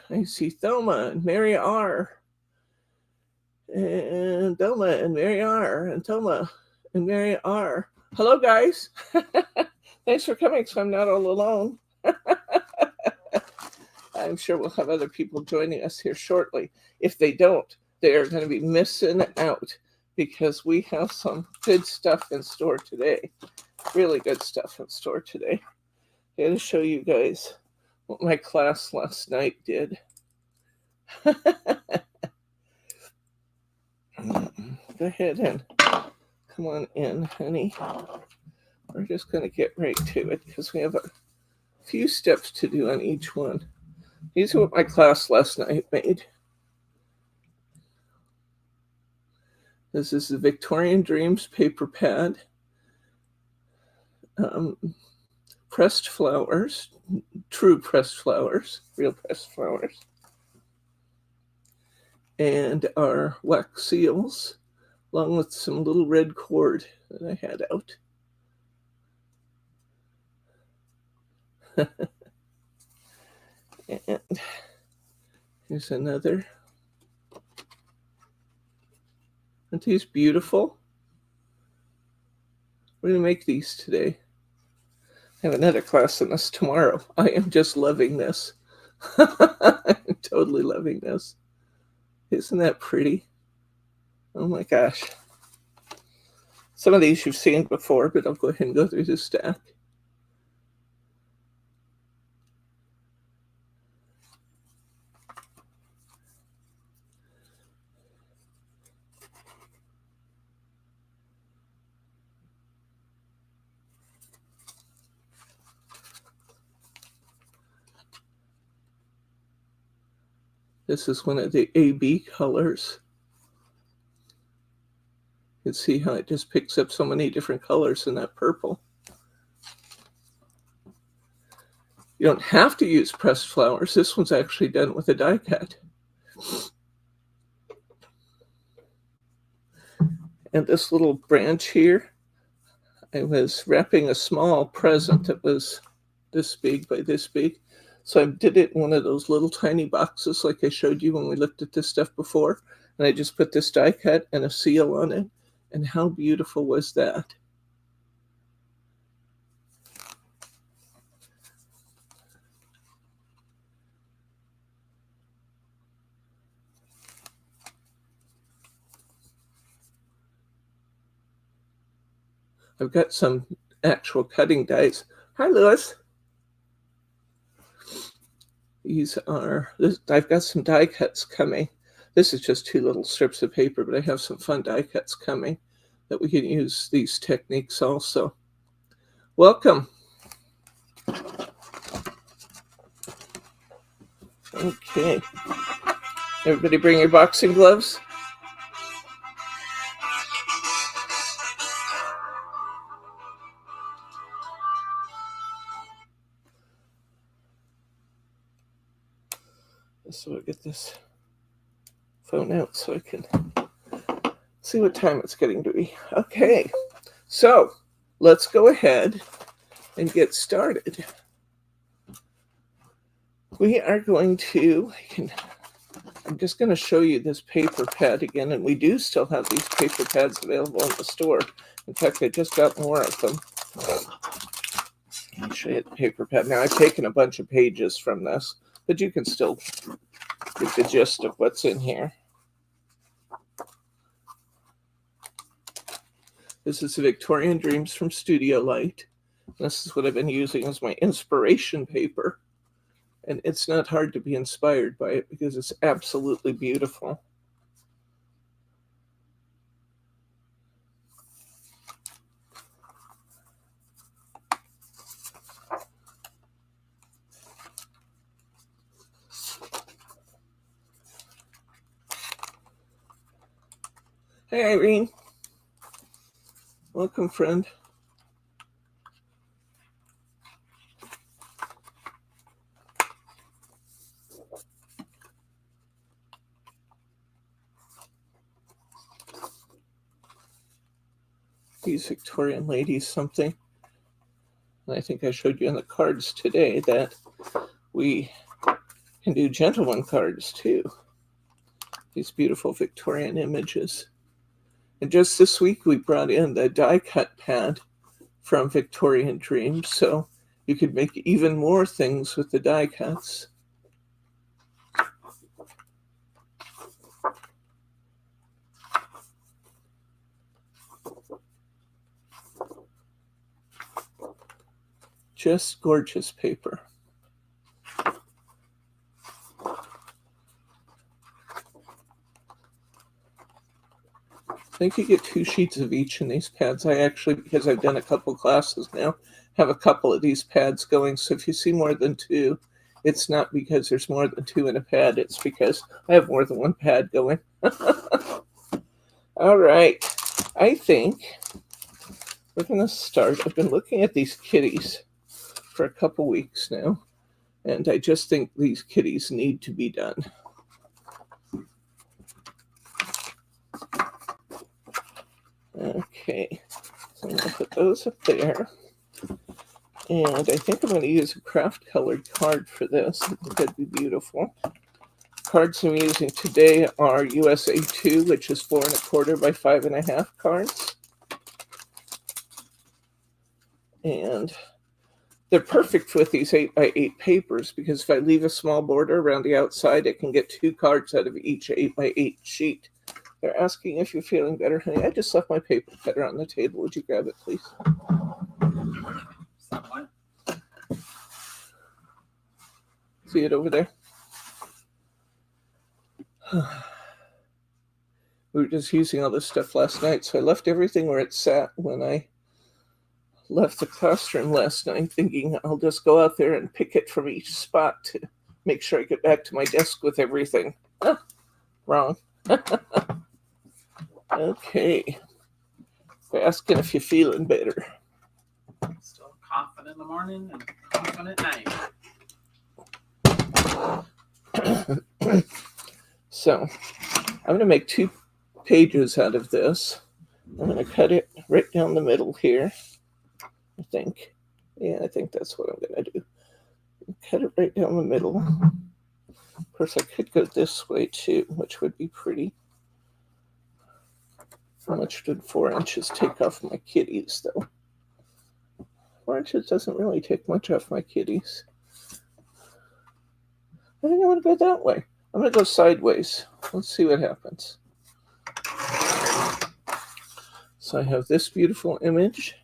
I see Thelma and Mary R. And Thelma and Mary R. And Thelma and Mary R. Hello, guys. Thanks for coming, so I'm not all alone. I'm sure we'll have other people joining us here shortly. If they don't, they are going to be missing out because we have some good stuff in store today. Really good stuff in store today. I'm going to show you guys what my class last night did. Go ahead and come on in, honey. We're just going to get right to it because we have a few steps to do on each one. These are what my class last night made. This is the Victorian Dreams paper pad. Pressed flowers, true pressed flowers, real pressed flowers. And our wax seals, along with some little red cord that I had out. And here's another. Aren't these beautiful? We're going to make these today. I have another class on this tomorrow. I am just loving this. I'm totally loving this. Isn't that pretty? Oh my gosh. Some of these you've seen before, but I'll go ahead and go through this stack. This is one of the AB colors. You can see how it just picks up so many different colors in that purple. You don't have to use pressed flowers. This one's actually done with a die cut. And this little branch here, I was wrapping a small present that was this big by this big. So I did it in one of those little tiny boxes like I showed you when we looked at this stuff before. And I just put this die cut and a seal on it. And how beautiful was that? I've got some actual cutting dies. Hi, Lewis. These are, I've got some die cuts coming. This is just 2 little strips of paper, but I have some fun die cuts coming that we can use these techniques also. Welcome. Okay. Everybody bring your boxing gloves. So I'll get this phone out so I can see what time it's getting to be. Okay, so let's go ahead and get started. We are going to, I'm just going to show you this paper pad again, and we do still have these paper pads available in the store. In fact, I just got more of them. I'll show you the paper pad. Now, I've taken a bunch of pages from this, but you can still get the gist of what's in here. This is the Victorian Dreams from Studio Light. This is what I've been using as my inspiration paper. And it's not hard to be inspired by it because it's absolutely beautiful. Hey, Irene. Welcome, friend. These Victorian ladies something. And I think I showed you on the cards today that we Can do gentleman cards too. These beautiful Victorian images. And just this week we brought in the die cut pad from Victorian Dreams, so you could make even more things with the die cuts. Just gorgeous paper. I think you get 2 sheets of each in these pads. I actually, because I've done a couple classes now, have a couple of these pads going. So if you see more than 2, it's not because there's more than 2 in a pad. It's because I have more than 1 pad going. All right. I think we're going to start. I've been looking at these kitties for a couple weeks now, and I just think these kitties need to be done. Okay, so I'm going to put those up there. And I think I'm going to use a craft colored card for this. I think that'd be beautiful. Cards I'm using today are USA 2, which is 4 1/4 by 5 1/2 cards. And they're perfect with these 8 by 8 papers because if I leave a small border around the outside, I can get 2 cards out of each 8 by 8 sheet. They're asking if you're feeling better, honey. I just left my paper cutter on the table. Would you grab it, please? See it over there? We were just using all this stuff last night, so I left everything where it sat when I left the classroom last night, thinking I'll just go out there and pick it from each spot to make sure I get back to my desk with everything. Wrong. Okay. They're asking if you're feeling better. Still coughing in the morning and coughing at night. So I'm going to make 2 pages out of this. I'm going to cut it right down the middle here, I think. Yeah, I think that's what I'm going to do. Cut it right down the middle. Of course, I could go this way too, which would be pretty. How much did 4 inches take off my kitties, though? 4 inches doesn't really take much off my kitties. I think I want to go that way. I'm going to go sideways. Let's see what happens. So I have this beautiful image,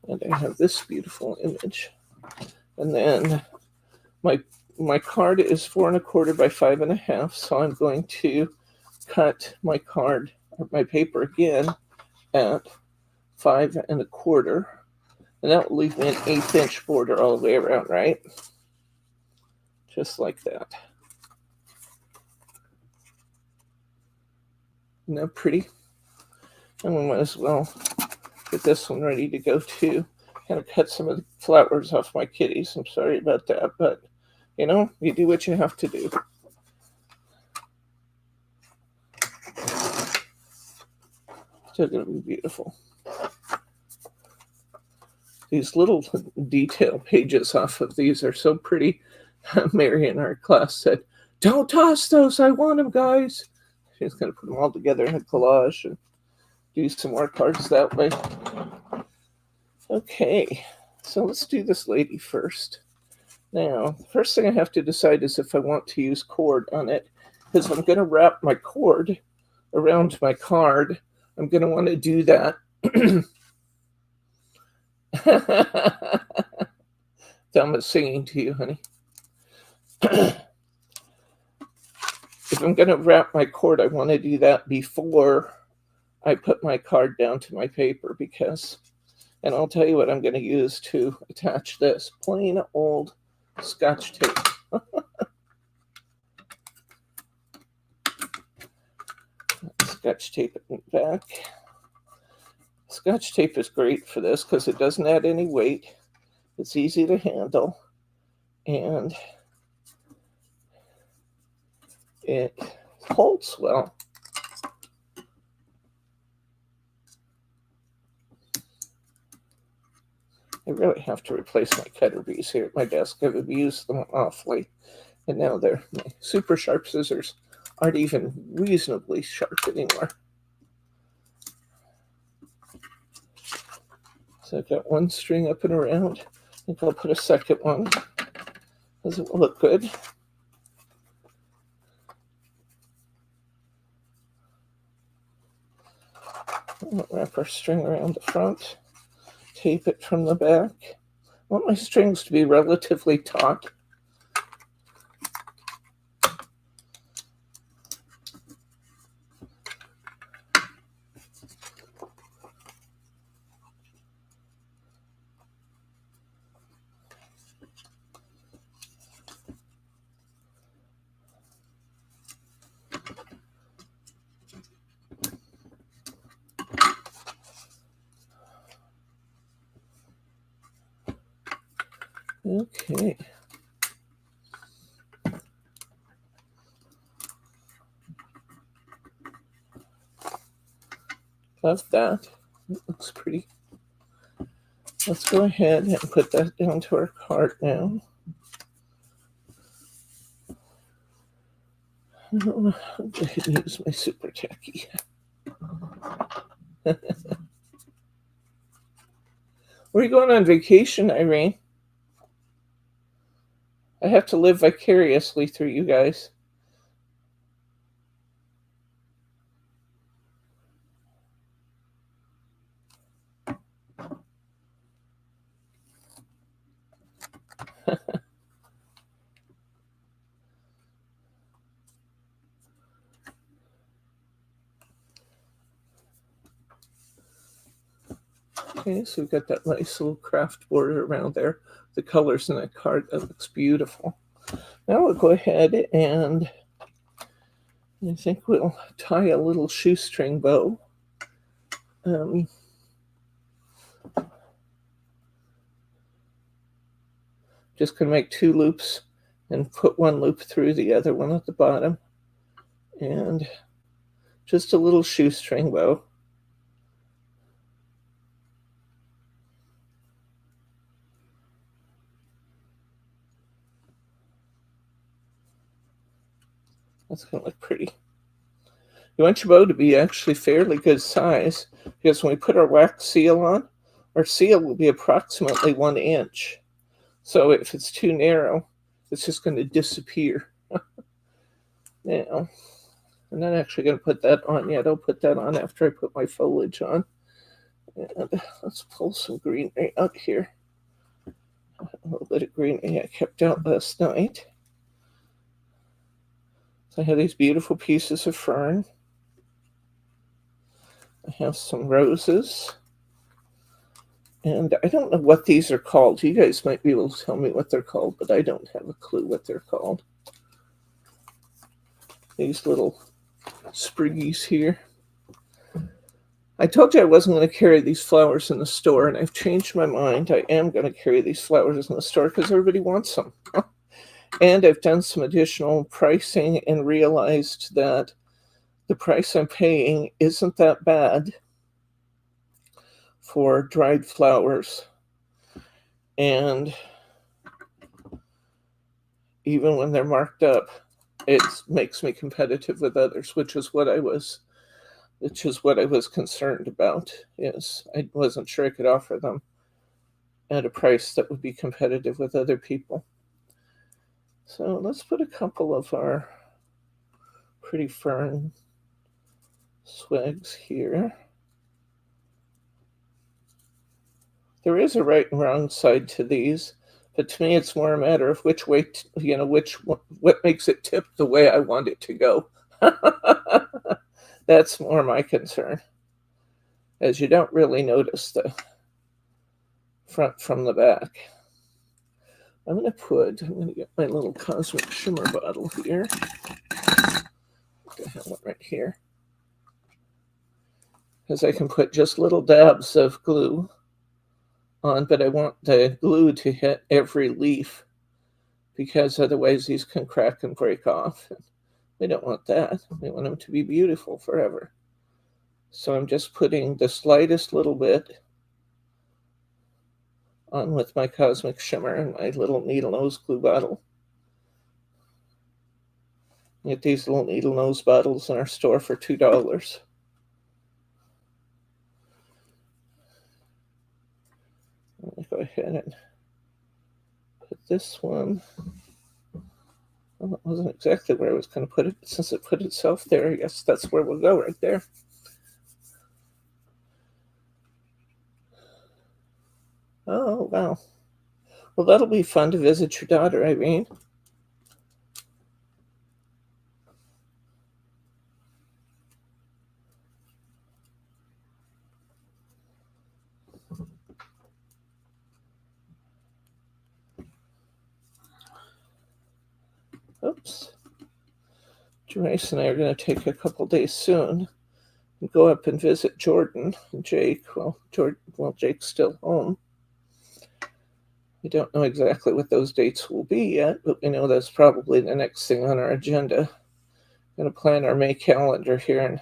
and I have this beautiful image. And then my card is 4 1/4 by 5 1/2, so I'm going to cut my card, or my paper again, at 5 1/4. And that will leave me an 1/8 inch border all the way around, right? Just like that. Isn't that pretty? And we might as well get this one ready to go too. Kind of cut some of the flowers off my kitties. I'm sorry about that, but you know, you do what you have to do. Still gonna be beautiful. These little detail pages off of these are so pretty. Mary in our class said, "Don't toss those, I want them, guys." She's going to put them all together in a collage and do some more cards that way. Okay, so let's do this lady first. Now, the first thing I have to decide is if I want to use cord on it, because I'm going to wrap my cord around my card. I'm going to want to do that. Thelma's singing to you, honey. If I'm going to wrap my cord, I want to do that before I put my card down to my paper because, and I'll tell you what I'm going to use to attach this. Plain old Scotch tape. Scotch tape it back. Scotch tape is great for this because it doesn't add any weight. It's easy to handle. And it holds well. I really have to replace my cutter bees here at my desk. I've abused them awfully. And now my super sharp scissors aren't even reasonably sharp anymore. So I've got one string up and around. I think I'll put a second one because it will look good. I'll wrap our string around the front, tape it from the back. I want my strings to be relatively taut. Okay. Love that. It looks pretty. Let's go ahead and put that down to our cart now. I'm going to use my super tacky. Where are you going on vacation, Irene? I have to live vicariously through you guys. Okay, so we've got that nice little craft border around there. The colors in that card, that looks beautiful. Now we'll go ahead and I think we'll tie a little shoestring bow. Just going to make 2 loops and put 1 loop through the other one at the bottom. And just a little shoestring bow. That's going to look pretty. You want your bow to be actually fairly good size because when we put our wax seal on, our seal will be approximately 1 inch. So if it's too narrow, it's just going to disappear. Now, I'm not actually going to put that on yet. I'll put that on after I put my foliage on. And let's pull some greenery out here. A little bit of greenery I kept out last night. So I have these beautiful pieces of fern. I have some roses. And I don't know what these are called. You guys might be able to tell me what they're called, but I don't have a clue what they're called. These little spriggies here. I told you I wasn't going to carry these flowers in the store, and I've changed my mind. I am going to carry these flowers in the store because everybody wants them. And I've done some additional pricing and realized that the price I'm paying isn't that bad for dried flowers. And even when they're marked up, it makes me competitive with others, which is what I was concerned about. Is I wasn't sure I could offer them at a price that would be competitive with other people. So let's put a couple of our pretty fern swags here. There is a right and wrong side to these, but to me it's more a matter of which way, what makes it tip the way I want it to go. That's more my concern, as you don't really notice the front from the back. I'm going to get my little cosmic shimmer bottle here. I have one right here. Because I can put just little dabs of glue on, but I want the glue to hit every leaf because otherwise these can crack and break off. We don't want that. We want them to be beautiful forever. So I'm just putting the slightest little bit on with my cosmic shimmer and my little needle nose glue bottle. You get these little needle nose bottles in our store for $2. Let me go ahead and put this one. Well, that wasn't exactly where I was going to put it, but since it put itself there, I guess that's where we'll go, right there. Oh, wow. Well, that'll be fun to visit your daughter, Irene. Oops. Joyce and I are going to take a couple days soon and go up and visit Jordan and Jake. Well, Jake's still home. We don't know exactly what those dates will be yet, but we know that's probably the next thing on our agenda. I'm going to plan our May calendar here in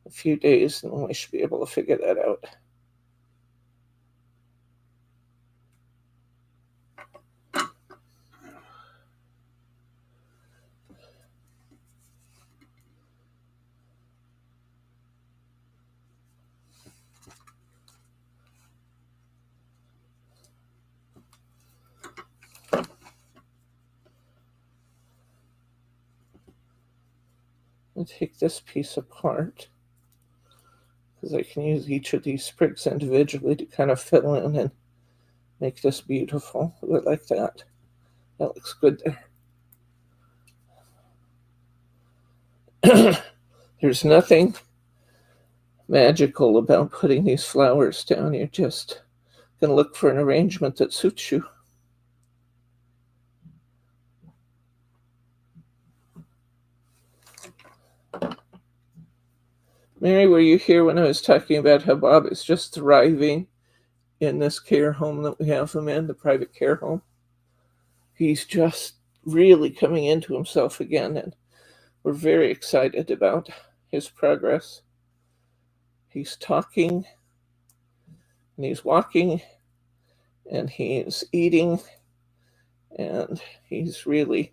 a few days, and we should be able to figure that out. I'll take this piece apart because I can use each of these sprigs individually to kind of fill in and make this beautiful. I like that. That looks good there. There's nothing magical about putting these flowers down. You're just going to look for an arrangement that suits you. Mary, were you here when I was talking about how Bob is just thriving in this care home that we have him in, the private care home? He's just really coming into himself again, and we're very excited about his progress. He's talking, and he's walking, and he's eating, and he's really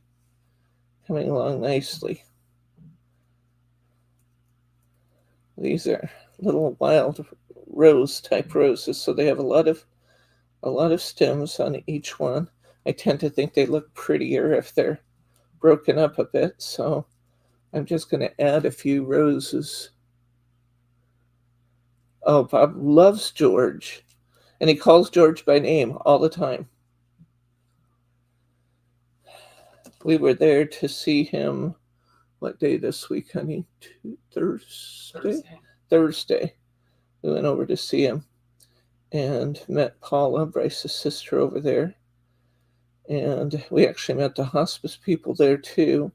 coming along nicely. These are little wild rose type roses, so they have a lot of stems on each one. I tend to think they look prettier if they're broken up a bit, so I'm just going to add a few roses. Oh, Bob loves George, and he calls George by name all the time. We were there to see him, what day this week, honey? Thursday. We went over to see him and met Paula, Bryce's sister, over there. And we actually met the hospice people there too.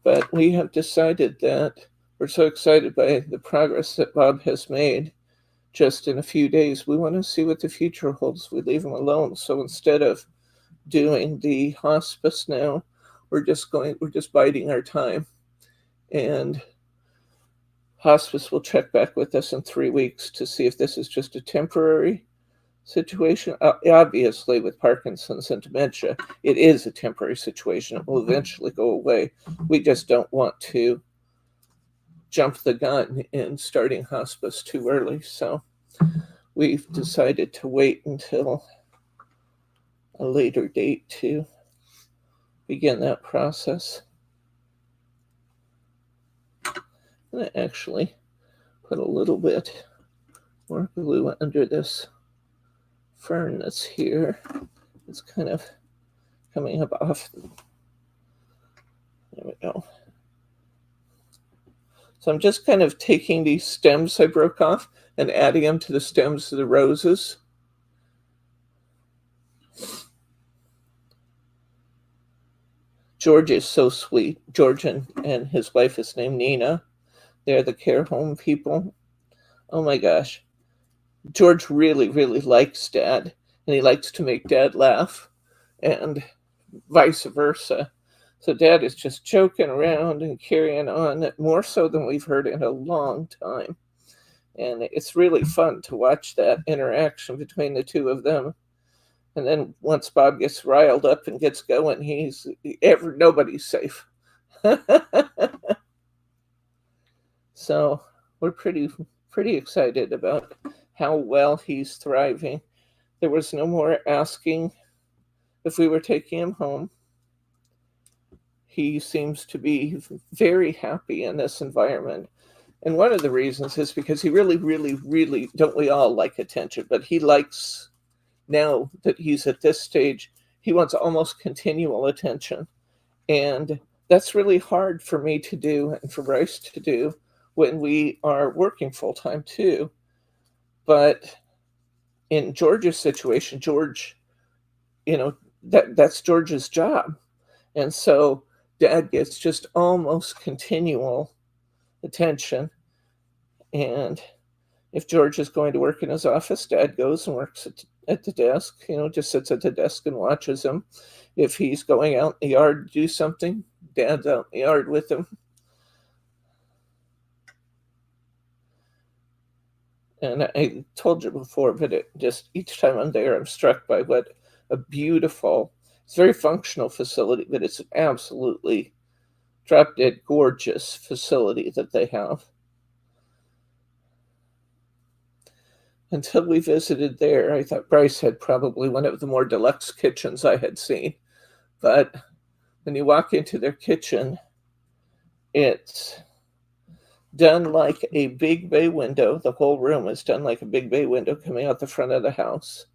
But we have decided that we're so excited by the progress that Bob has made just in a few days. We want to see what the future holds. We leave him alone. So instead of doing the hospice now, we're just biding our time. And hospice will check back with us in 3 weeks to see if this is just a temporary situation. Obviously, with Parkinson's and dementia, it is a temporary situation. It will eventually go away. We just don't want to jump the gun in starting hospice too early. So we've decided to wait until a later date to begin that process. I'm going to actually put a little bit more glue under this fern that's here. It's kind of coming up off. There we go. So I'm just kind of taking these stems I broke off and adding them to the stems of the roses. George is so sweet. George and his wife is named Nina. They're the care home people. Oh my gosh. George really, really likes Dad, and he likes to make Dad laugh, and vice versa. So Dad is just joking around and carrying on more so than we've heard in a long time. And it's really fun to watch that interaction between the two of them. And then once Bob gets riled up and gets going, nobody's safe. So we're pretty excited about how well he's thriving. There was no more asking if we were taking him home. He seems to be very happy in this environment. And one of the reasons is because he really, really, really, don't we all like attention, but he likes, now that he's at this stage, he wants almost continual attention. And that's really hard for me to do and for Bryce to do when we are working full time too. But in George's situation, George, that's George's job. And so Dad gets just almost continual attention. And if George is going to work in his office, Dad goes and works at the desk, just sits at the desk and watches him. If he's going out in the yard to do something, Dad's out in the yard with him. And I told you before, but each time I'm there, I'm struck by what a beautiful, it's a very functional facility, but it's an absolutely drop-dead gorgeous facility that they have. Until we visited there, I thought Bryce had probably one of the more deluxe kitchens I had seen. But when you walk into their kitchen, it's done like a big bay window. The whole room is done like a big bay window coming out the front of the house.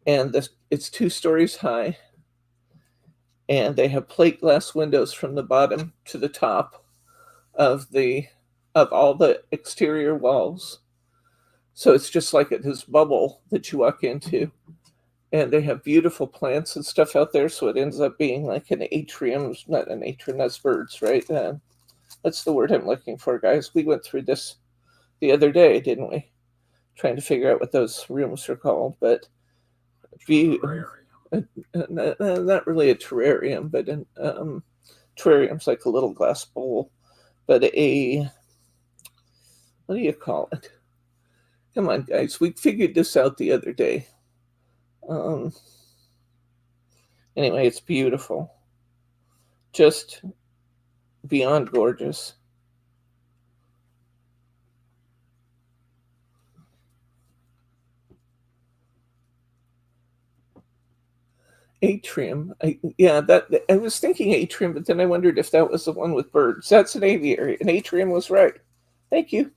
And it's 2 stories high. And they have plate glass windows from the bottom to the top of all the exterior walls. So it's just like this bubble that you walk into. And they have beautiful plants and stuff out there. So it ends up being like an atrium, not an atrium, that's birds, right? That's the word I'm looking for, guys. We went through this the other day, didn't we? Trying to figure out what those rooms are called. But not really a terrarium, but terrarium's like a little glass bowl. But what do you call it? Come on, guys. We figured this out the other day. Anyway, it's beautiful. Just beyond gorgeous. Atrium. I was thinking atrium, but then I wondered if that was the one with birds. That's an aviary. An atrium was right. Thank you.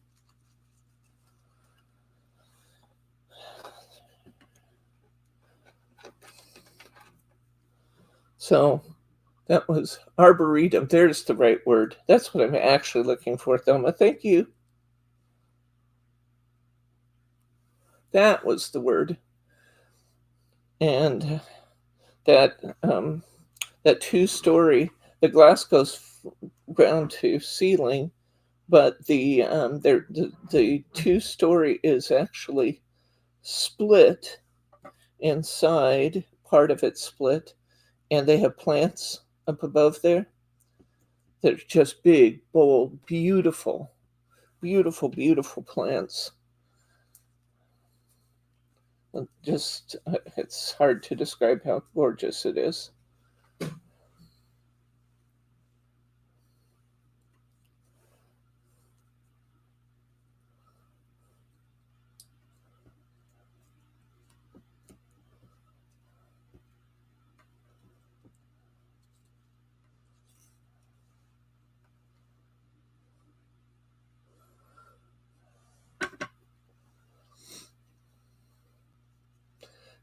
So that was arboretum. There's the right word. That's what I'm actually looking for, Thelma. Thank you. That was the word. And that 2-story, the glass goes ground to ceiling, but the 2-story is actually split inside. Part of it split. And they have plants up above there. They're just big, bold, beautiful, beautiful, beautiful plants. It's hard to describe how gorgeous it is.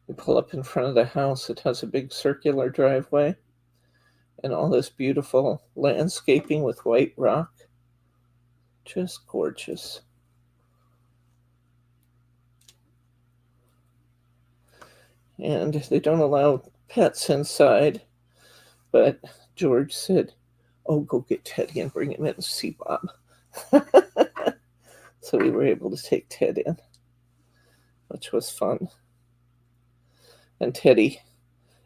You pull up in front of the house. It has a big circular driveway and all this beautiful landscaping with white rock. Just gorgeous. And they don't allow pets inside, but George said, "Oh, go get Teddy and bring him in and see Bob." So we were able to take Ted in, which was fun. And Teddy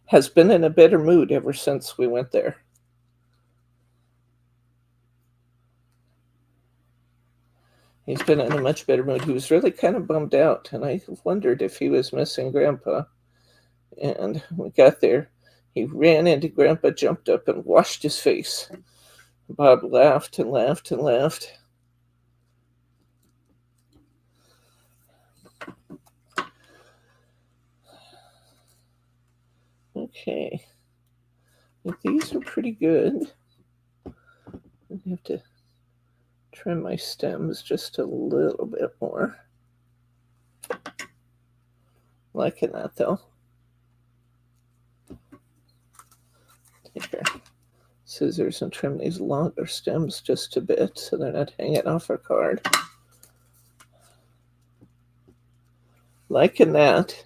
has been in a better mood ever since we went there. He's been in a much better mood. He was really kind of bummed out, and I wondered if he was missing Grandpa. And we got there. He ran into Grandpa, jumped up, and washed his face. Bob laughed and laughed and laughed. Okay. I think these are pretty good. I have to trim my stems just a little bit more. Liking that though. Take our scissors and trim these longer stems just a bit so they're not hanging off our card. Liking that.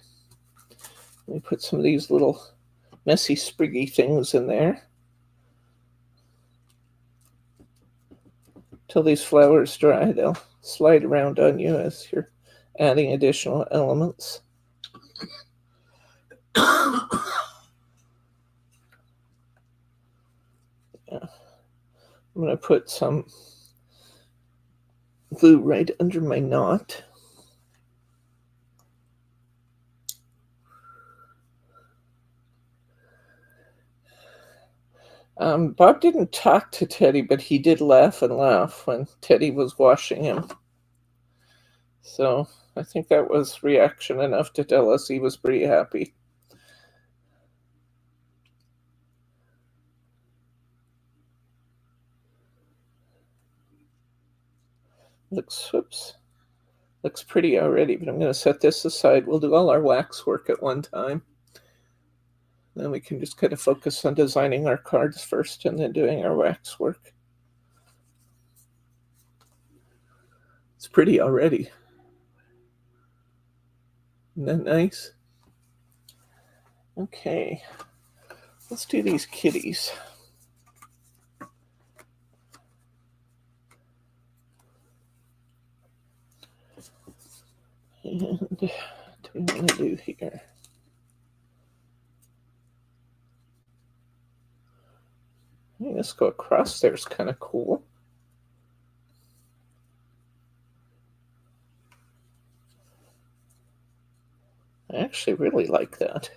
Let me put some of these little messy spriggy things in there. Till these flowers dry, they'll slide around on you as you're adding additional elements. Yeah. I'm going to put some glue right under my knot. Bob didn't talk to Teddy, but he did laugh and laugh when Teddy was washing him. So I think that was reaction enough to tell us he was pretty happy. Looks pretty already, but I'm going to set this aside. We'll do all our wax work at one time. Then we can just kind of focus on designing our cards first and then doing our wax work. It's pretty already. Isn't that nice? Okay, let's do these kitties. And what do we want to do here? Hey, let's go across there. It's kind of cool. I actually really like that.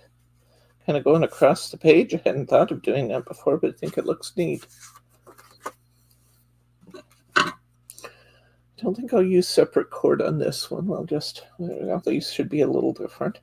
Kind of going across the page. I hadn't thought of doing that before, but I think it looks neat. I don't think I'll use separate cord on this one. I'll just, well, these should be a little different.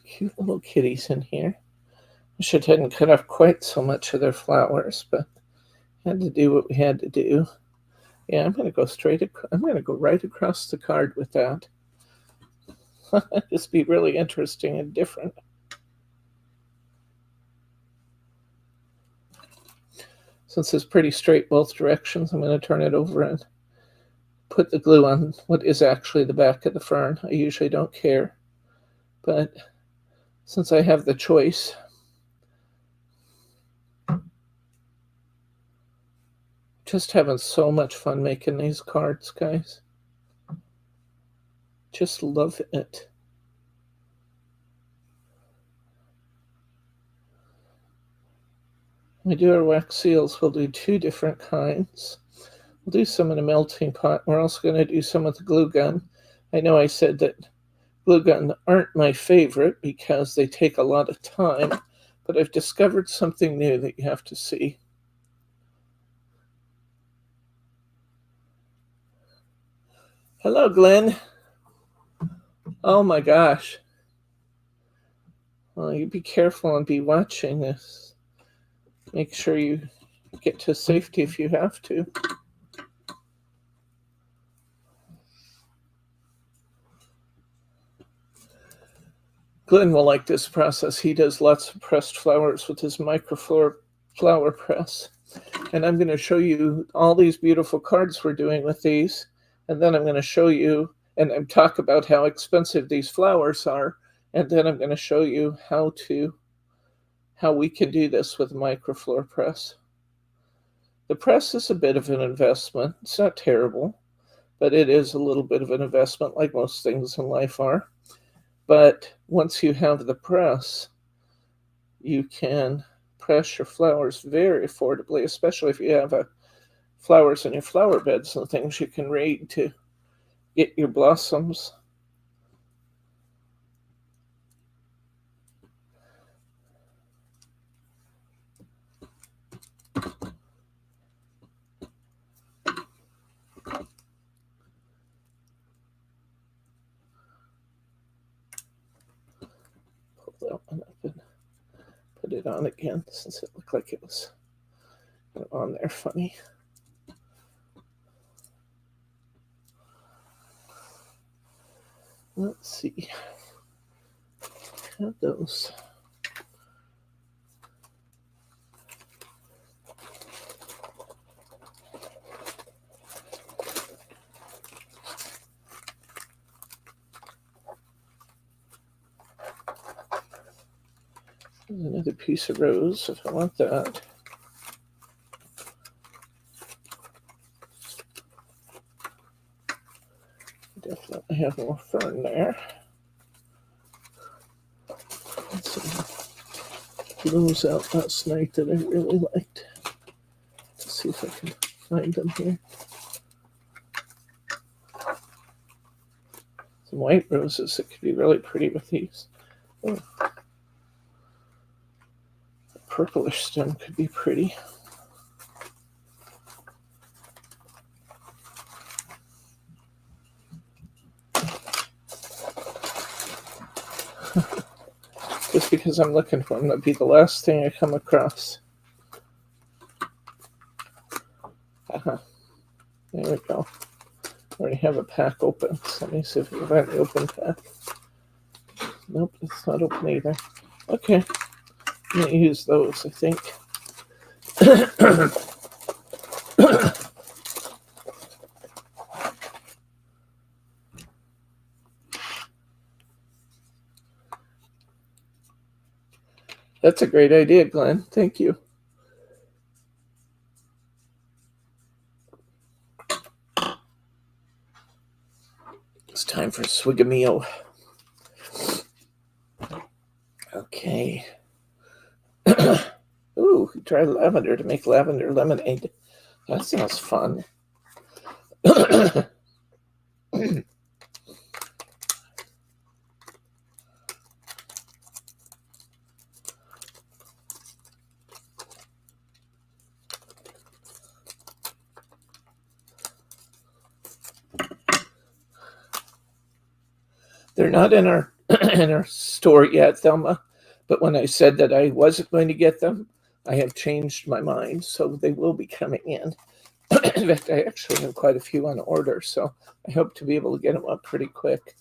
Cute little kitties in here. I should hadn't cut off quite so much of their flowers, but had to do what we had to do. Yeah, I'm going to go I'm going to go right across the card with that. Just be really interesting and different. Since it's pretty straight both directions, I'm going to turn it over and put the glue on what is actually the back of the fern. I usually don't care, but since I have the choice, just having so much fun making these cards, guys. Just love it. When we do our wax seals, we'll do two different kinds. We'll do some in a melting pot. We're also going to do some with the glue gun. I know I said that glue guns aren't my favorite because they take a lot of time, but I've discovered something new that you have to see. Hello, Glenn. Oh my gosh. Well, you be careful and be watching this. Make sure you get to safety if you have to. Glenn will like this process. He does lots of pressed flowers with his microfloor flower press. And I'm going to show you all these beautiful cards we're doing with these. And then I'm going to show you and talk about how expensive these flowers are. And then I'm going to show you how we can do this with a microfloor press. The press is a bit of an investment. It's not terrible, but it is a little bit of an investment, like most things in life are. But once you have the press, you can press your flowers very affordably, especially if you have flowers in your flower beds and things you can raid to get your blossoms. Pull that one up and put it on again since it looked like it was on there funny. Let's see. Have those. There's another piece of rose if I want that. Definitely have more fern there. Let's see. Those out last night that I really liked. Let's see if I can find them here. Some white roses that could be really pretty with these. Oh. A purplish stem could be pretty. Just because I'm looking for them, that'd be the last thing I come across. There we go. I already have a pack open. So let me see if I can find the open pack. Nope, it's not open either. Okay. I'm going to use those, I think. That's a great idea, Glenn. Thank you. It's time for Swigamio. Okay. Ooh, try lavender to make lavender lemonade. That sounds fun. They're not in our in our store yet, Thelma. But when I said that I wasn't going to get them, I have changed my mind. So they will be coming in. In fact, I actually have quite a few on order. So I hope to be able to get them up pretty quick.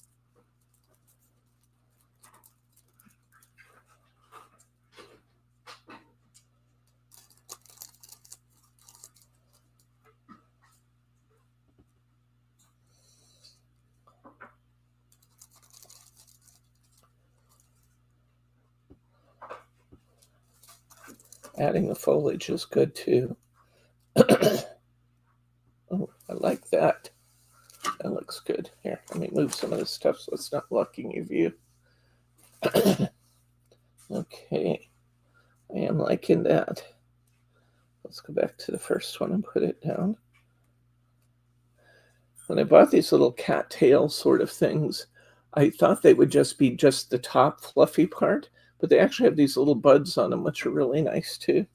Adding the foliage is good too. Oh, I like that. That looks good. Here, let me move some of this stuff so it's not blocking your view. Okay, I am liking that. Let's go back to the first one and put it down. When I bought these little cattail sort of things, I thought they would just be just the top fluffy part, but they actually have these little buds on them, which are really nice too.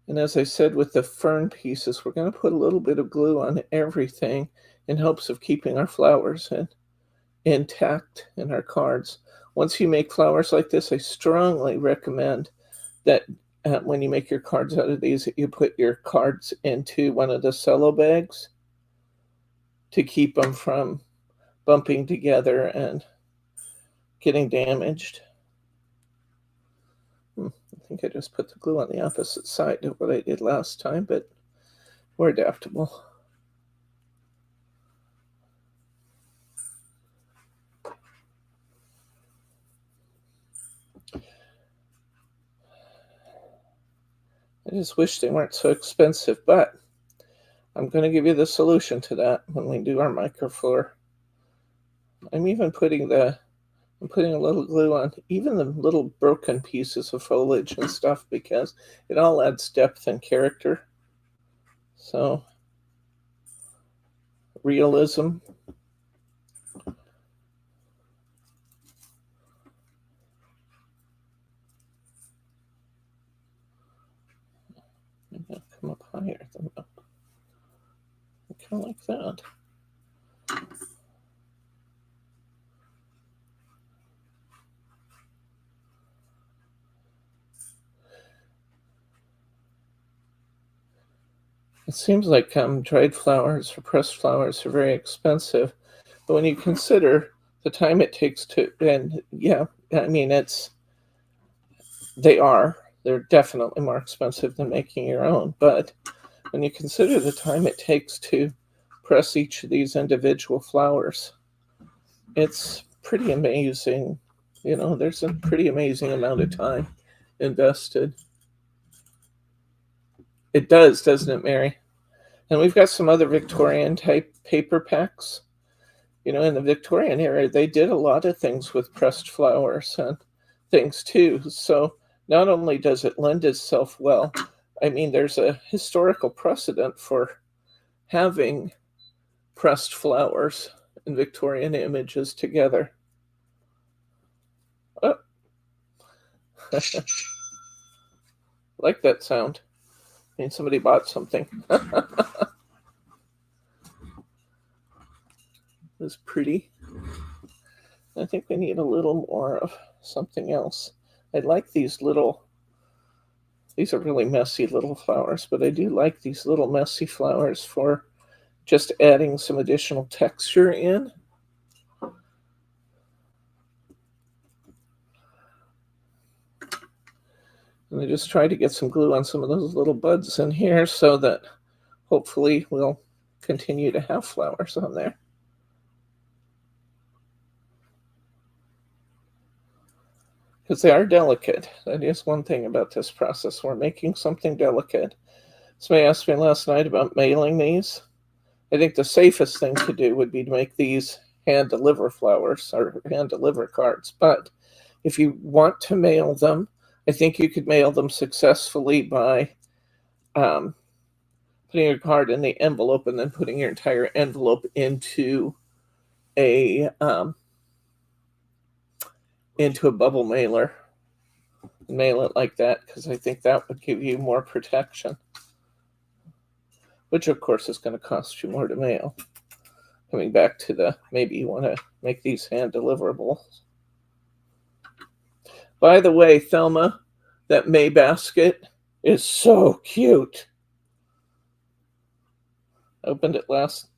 And as I said with the fern pieces, we're going to put a little bit of glue on everything in hopes of keeping our flowers intact in our cards. Once you make flowers like this, I strongly recommend that when you make your cards out of these, that you put your cards into one of the cello bags to keep them from bumping together and getting damaged. I think I just put the glue on the opposite side of what I did last time, but we're adaptable. I just wish they weren't so expensive, but I'm going to give you the solution to that when we do our microflora. I'm I'm putting a little glue on even the little broken pieces of foliage and stuff because it all adds depth and character. So, realism. Maybe I'll come up higher than that. Kind of like that. It seems like dried flowers or pressed flowers are very expensive, but when you consider the time it takes to, and yeah, I mean, they're definitely more expensive than making your own, but when you consider the time it takes to press each of these individual flowers, it's pretty amazing. You know, there's a pretty amazing amount of time invested. It does, doesn't it, Mary? And we've got some other Victorian type paper packs. You know, in the Victorian era, they did a lot of things with pressed flowers and things too. So not only does it lend itself well, I mean, there's a historical precedent for having pressed flowers and Victorian images together. Oh. Like that sound. I mean, somebody bought something. It's pretty. I think we need a little more of something else. I like these are really messy little flowers, but I do like these little messy flowers for just adding some additional texture in. And I just try to get some glue on some of those little buds in here so that hopefully we'll continue to have flowers on there. Because they are delicate. That is one thing about this process. We're making something delicate. Somebody asked me last night about mailing these. I think the safest thing to do would be to make these hand deliver flowers or hand deliver cards. But if you want to mail them, I think you could mail them successfully by putting your card in the envelope and then putting your entire envelope into a bubble mailer. Mail it like that because I think that would give you more protection, which of course is going to cost you more to mail. Coming back to maybe you want to make these hand deliverables. By the way, Thelma, that May basket is so cute. I opened it last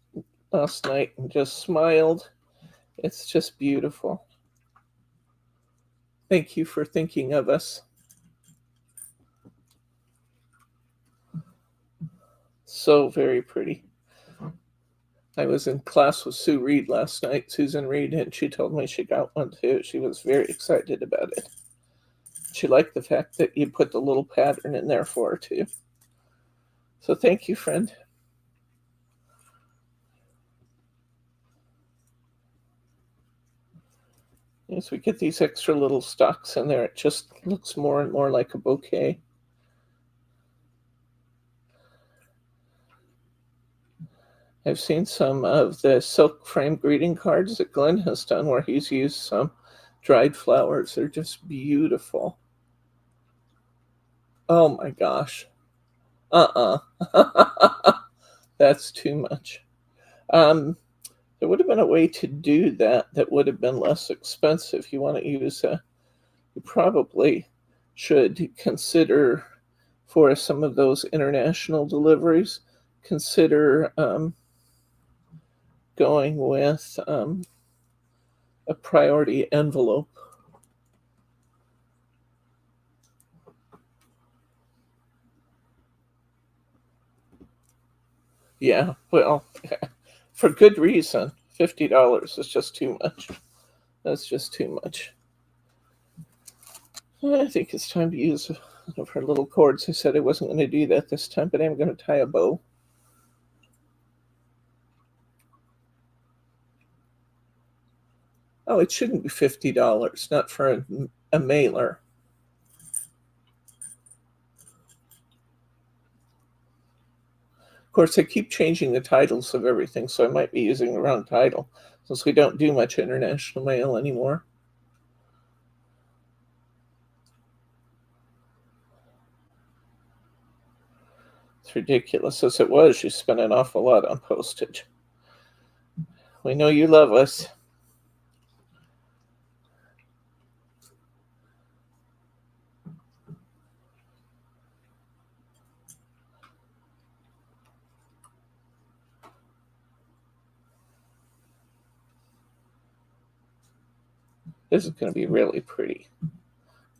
night and just smiled. It's just beautiful. Thank you for thinking of us. So very pretty. I was in class with Sue Reed last night, Susan Reed, and she told me she got one too. She was very excited about it. She liked the fact that you put the little pattern in there for her too. So thank you, friend. As we get these extra little stalks in there, it just looks more and more like a bouquet. I've seen some of the silk frame greeting cards that Glenn has done where he's used some dried flowers. They're just beautiful. Oh my gosh. That's too much. There would have been a way to do that would have been less expensive. You want to use you probably should consider for some of those international deliveries, consider going with a priority envelope. Yeah, well, for good reason. $50 is just too much. That's just too much. I think it's time to use one of her little cords. I said I wasn't going to do that this time, but I'm going to tie a bow. Oh, it shouldn't be $50, not for a mailer. Of course, I keep changing the titles of everything, so I might be using the wrong title since we don't do much international mail anymore. It's ridiculous. As it was, you spent an awful lot on postage. We know you love us. This is going to be really pretty.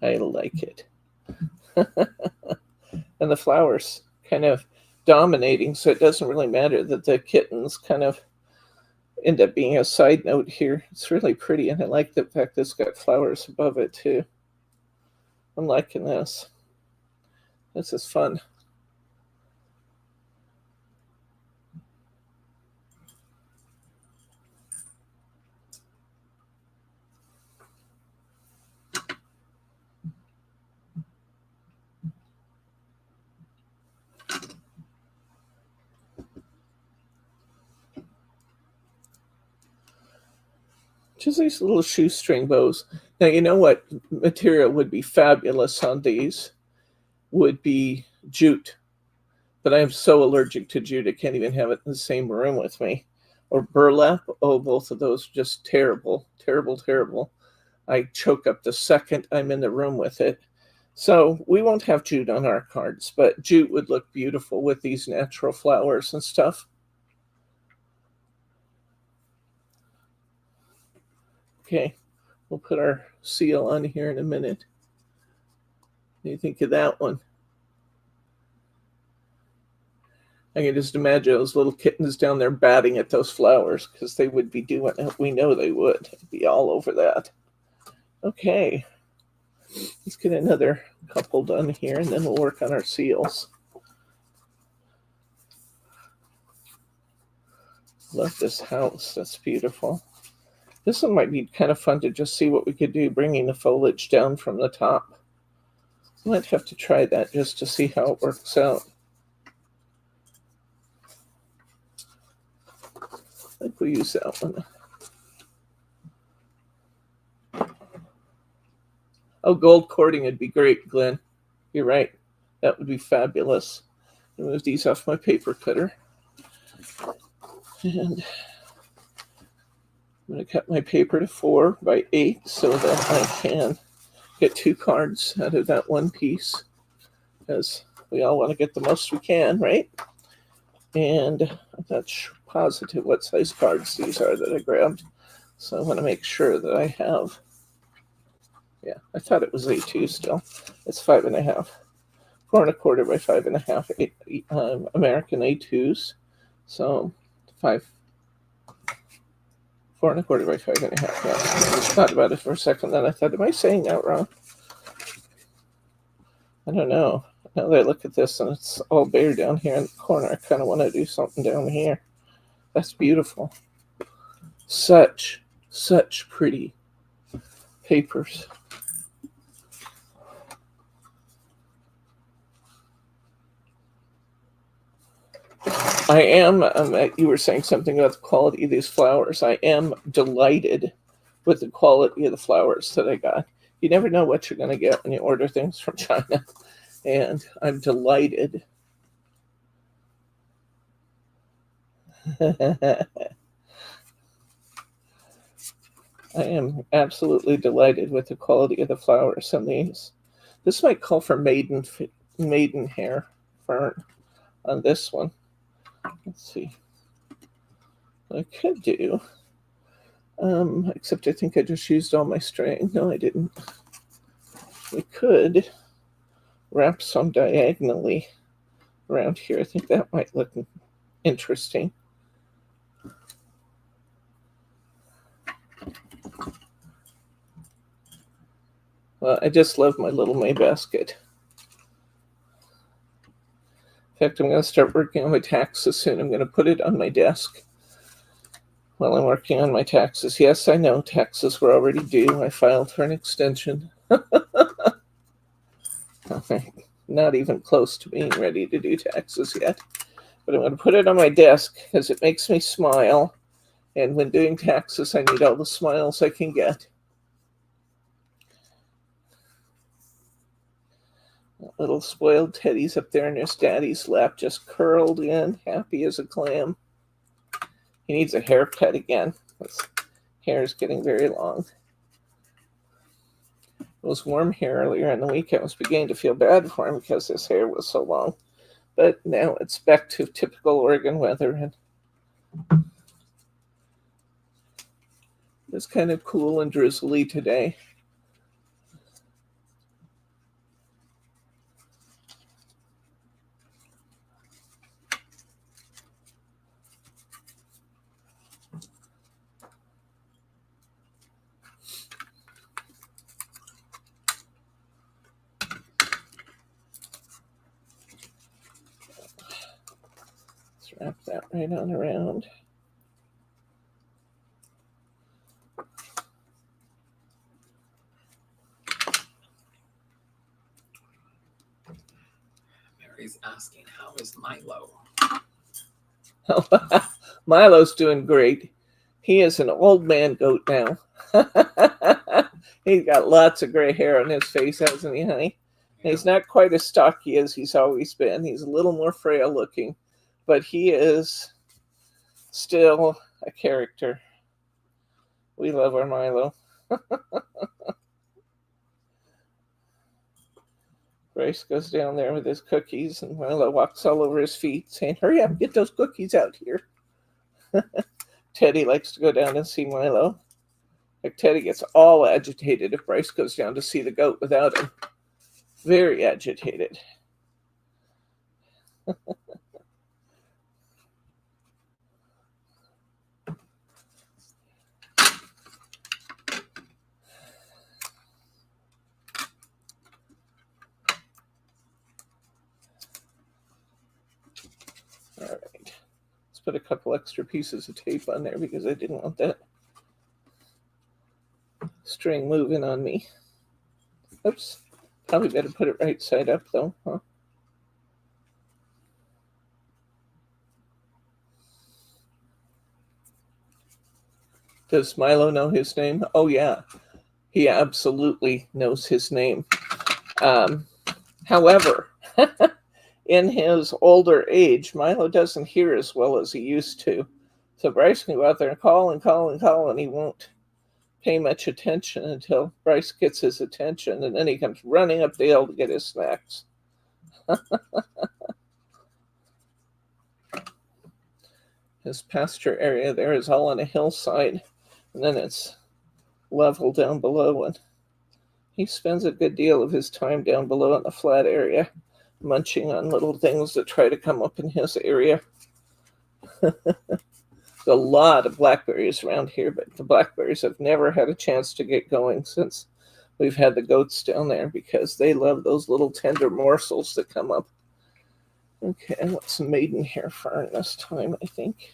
I like it. And the flowers kind of dominating, so it doesn't really matter that the kittens kind of end up being a side note here. It's really pretty, and I like the fact that it's got flowers above it too. I'm liking this. This is fun. Just these little shoestring bows. Now, you know what material would be fabulous on these? Would be jute. But I am so allergic to jute, I can't even have it in the same room with me. Or burlap. Oh, both of those just terrible, terrible, terrible. I choke up the second I'm in the room with it. So we won't have jute on our cards, but jute would look beautiful with these natural flowers and stuff. Okay, we'll put our seal on here in a minute. What do you think of that one? I can just imagine those little kittens down there batting at those flowers because they would be doing it. We know they would. They'd be all over that. Okay, let's get another couple done here and then we'll work on our seals. Love this house. That's beautiful. This one might be kind of fun to just see what we could do, bringing the foliage down from the top. I might have to try that just to see how it works out. I think we'll use that one. Oh, gold cording would be great, Glenn. You're right. That would be fabulous. Move these off my paper cutter. And I'm going to cut my paper to 4 by 8 so that I can get 2 cards out of that one piece. Because we all want to get the most we can, right? And I'm not positive what size cards these are that I grabbed. So I want to make sure that I have. Yeah, I thought it was A2 still. It's 5.5. 4 1/4 by 5.5 American A2s. So 4 1/4 by 5.5. Yeah, I thought about it for a second. Then I thought, am I saying that wrong? I don't know. Now that I look at this and it's all bare down here in the corner, I kind of want to do something down here. That's beautiful. Such pretty papers. I am, you were saying something about the quality of these flowers. I am delighted with the quality of the flowers that I got. You never know what you're going to get when you order things from China. And I'm delighted. I am absolutely delighted with the quality of the flowers on these. This might call for maiden hair fern on this one. Let's see. What I could do, except I think I just used all my string. No, I didn't. We could wrap some diagonally around here. I think that might look interesting. Well, I just love my little May basket. In fact, I'm going to start working on my taxes soon. I'm going to put it on my desk while I'm working on my taxes. Yes, I know taxes were already due. I filed for an extension. Not even close to being ready to do taxes yet. But I'm going to put it on my desk because it makes me smile. And when doing taxes, I need all the smiles I can get. Little spoiled Teddy's up there in his daddy's lap, just curled in, happy as a clam. He needs a haircut again. His hair is getting very long. It was warm here earlier in the week. I was beginning to feel bad for him because his hair was so long. But now it's back to typical Oregon weather, and it's kind of cool and drizzly today. Let's wrap that right on around. Mary's asking, how is Milo? Milo's doing great. He is an old man goat now. He's got lots of gray hair on his face, hasn't he, honey? Yeah. He's not quite as stocky as he's always been. He's a little more frail looking, but he is still a character. We love our Milo. Bryce goes down there with his cookies, and Milo walks all over his feet, saying, "Hurry up, get those cookies out here." Teddy likes to go down and see Milo. Like, Teddy gets all agitated if Bryce goes down to see the goat without him. Very agitated. All right. Let's put a couple extra pieces of tape on there because I didn't want that string moving on me. Oops. Probably better put it right side up, though, huh? Does Milo know his name? Oh, yeah. He absolutely knows his name. However, in his older age, Milo doesn't hear as well as he used to. So Bryce can go out there and call and call and call, and he won't pay much attention until Bryce gets his attention, and then he comes running up the hill to get his snacks. His pasture area there is all on a hillside, and then it's level down below, and he spends a good deal of his time down below in the flat area, munching on little things that try to come up in his area. There's a lot of blackberries around here, but the blackberries have never had a chance to get going since we've had the goats down there because they love those little tender morsels that come up. Okay, I want some maidenhair fern this time, I think.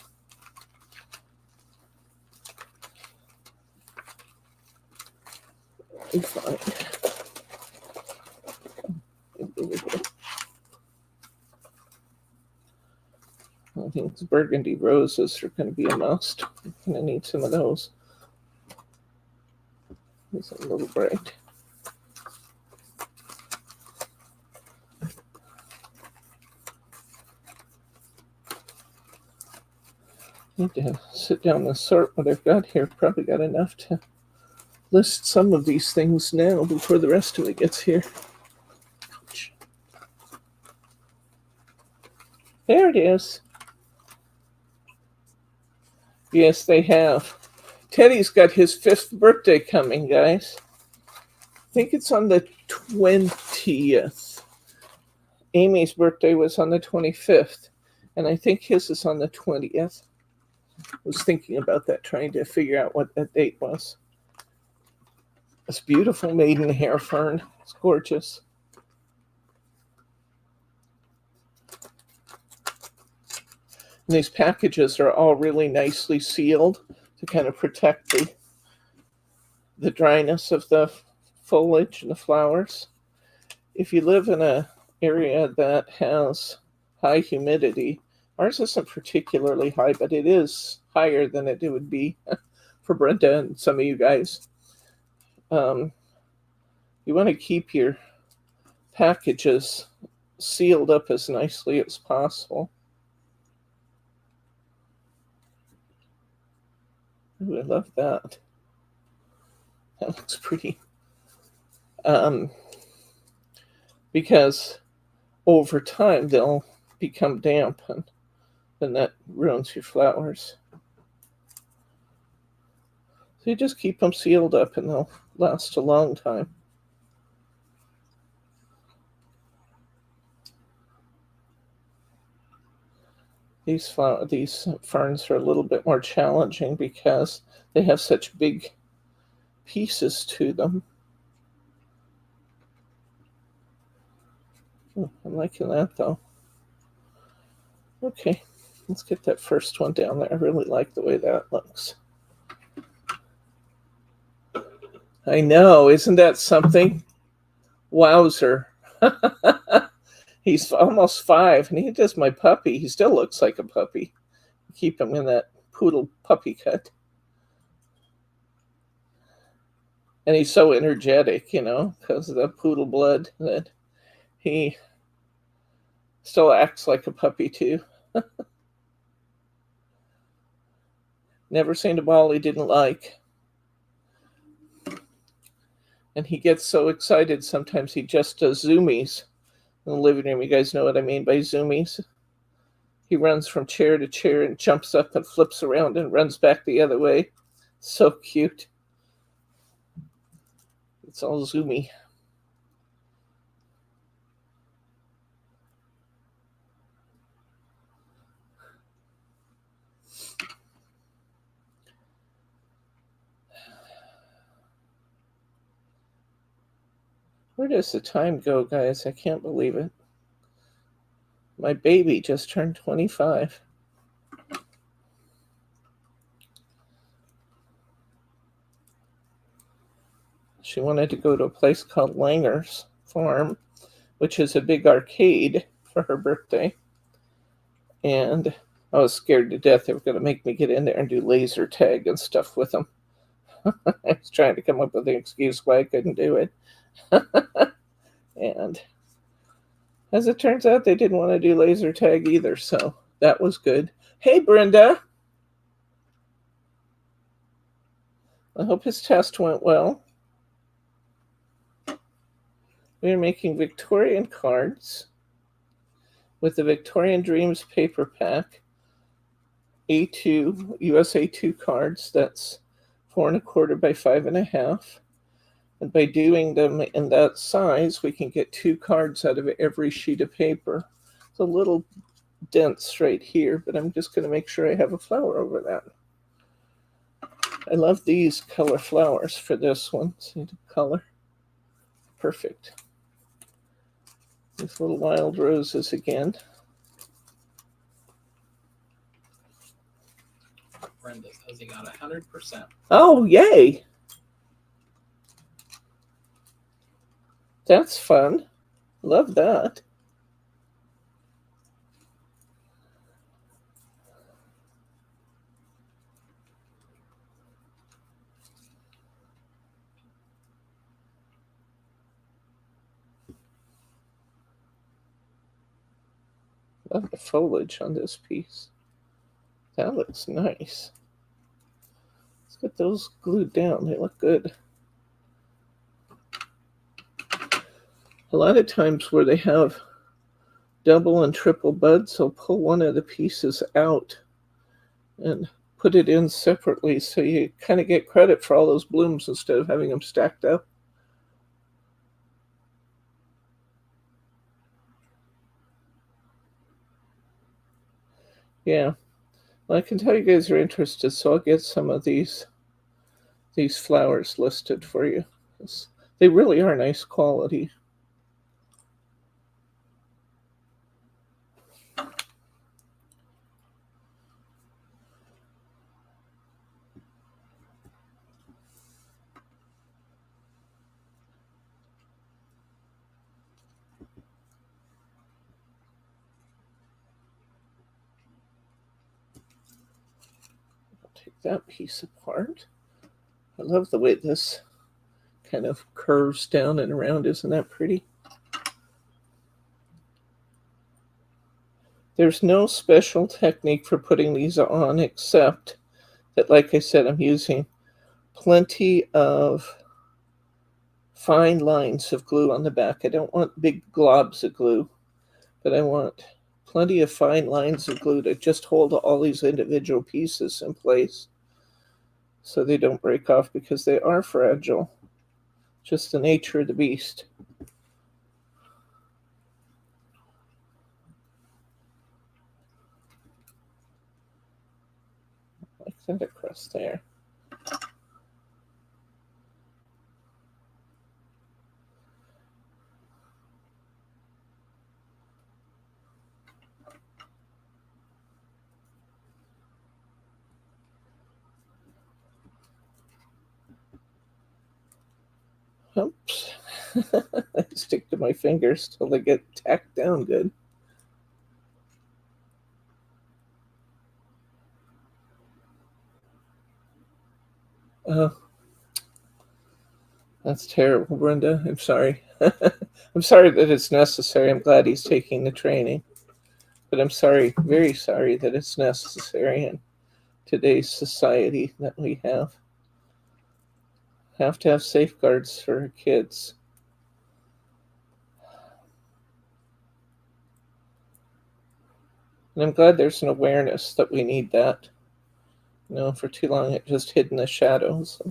Be fine. I think the burgundy roses are going to be a must. I'm going to need some of those. It's a little bright. Need to sit down and sort what I've got here. Probably got enough to list some of these things now before the rest of it gets here. Ouch. There it is. Yes, they have. Teddy's got his 5th birthday coming, guys. I think it's on the 20th. Amy's birthday was on the 25th, and I think his is on the 20th. I was thinking about that, trying to figure out what that date was. This beautiful maidenhair fern. It's gorgeous. And these packages are all really nicely sealed. to kind of protect the dryness of the foliage and the flowers. If you live in an area that has high humidity, ours isn't particularly high, but it is higher than it would be for Brenda and some of you guys. You want to keep your packages sealed up as nicely as possible. Ooh, I love that. That looks pretty. Because over time they'll become damp, and then that ruins your flowers. So you just keep them sealed up and they'll last a long time. These ferns are a little bit more challenging because they have such big pieces to them. I'm liking that though. Okay, let's get that first one down there. I really like the way that looks. I know, isn't that something? Wowzer. He's almost 5, and he just my puppy. He still looks like a puppy. Keep him in that poodle puppy cut. And he's so energetic, because of the poodle blood, that he still acts like a puppy too. Never seen a ball he didn't like. And he gets so excited sometimes he just does zoomies in the living room. You guys know what I mean by zoomies. He runs from chair to chair and jumps up and flips around and runs back the other way. So cute. It's all zoomy. Where does the time go, guys? I can't believe it. My baby just turned 25. She wanted to go to a place called Langer's Farm, which is a big arcade, for her birthday. And I was scared to death they were going to make me get in there and do laser tag and stuff with them. I was trying to come up with an excuse why I couldn't do it. And as it turns out, they didn't want to do laser tag either, so that was good. Hey, Brenda. I hope his test went well. We are making Victorian cards with the Victorian Dreams paper pack. A2, USA 2 cards. That's 4 1/4 by 5 1/2. And by doing them in that size, we can get 2 cards out of every sheet of paper. It's a little dense right here, but I'm just going to make sure I have a flower over that. I love these color flowers for this one. See the color? Perfect. These little wild roses again. Brenda says he got 100%. Oh, yay! That's fun. Love that. Love the foliage on this piece. That looks nice. Let's get those glued down. They look good. A lot of times where they have double and triple buds, they'll pull one of the pieces out and put it in separately, so you kind of get credit for all those blooms instead of having them stacked up. Yeah, well, I can tell you guys are interested, so I'll get some of these flowers listed for you. They really are nice quality. that piece apart. I love the way this kind of curves down and around. Isn't that pretty? There's no special technique for putting these on except that, like I said, I'm using plenty of fine lines of glue on the back. I don't want big globs of glue, but I want plenty of fine lines of glue to just hold all these individual pieces in place so they don't break off, because they are fragile. Just the nature of the beast. Like that across there. Oops. I stick to my fingers till they get tacked down good. Oh, that's terrible, Brenda. I'm sorry. I'm sorry that it's necessary. I'm glad he's taking the training. But I'm sorry, very sorry that it's necessary in today's society that we have to have safeguards for our kids. And I'm glad there's an awareness that we need that. You know, for too long it just hid in the shadows.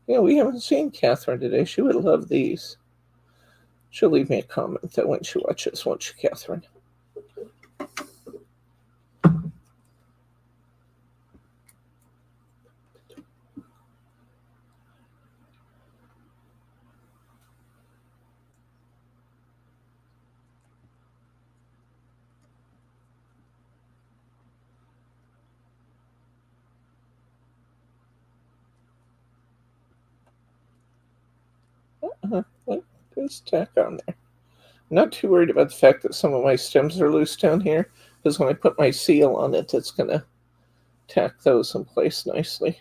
Yeah, we haven't seen Catherine today. She would love these. She'll leave me a comment that when she watches, won't she, Catherine? There's tack on there. I'm not too worried about the fact that some of my stems are loose down here, because when I put my seal on it, it's going to tack those in place nicely.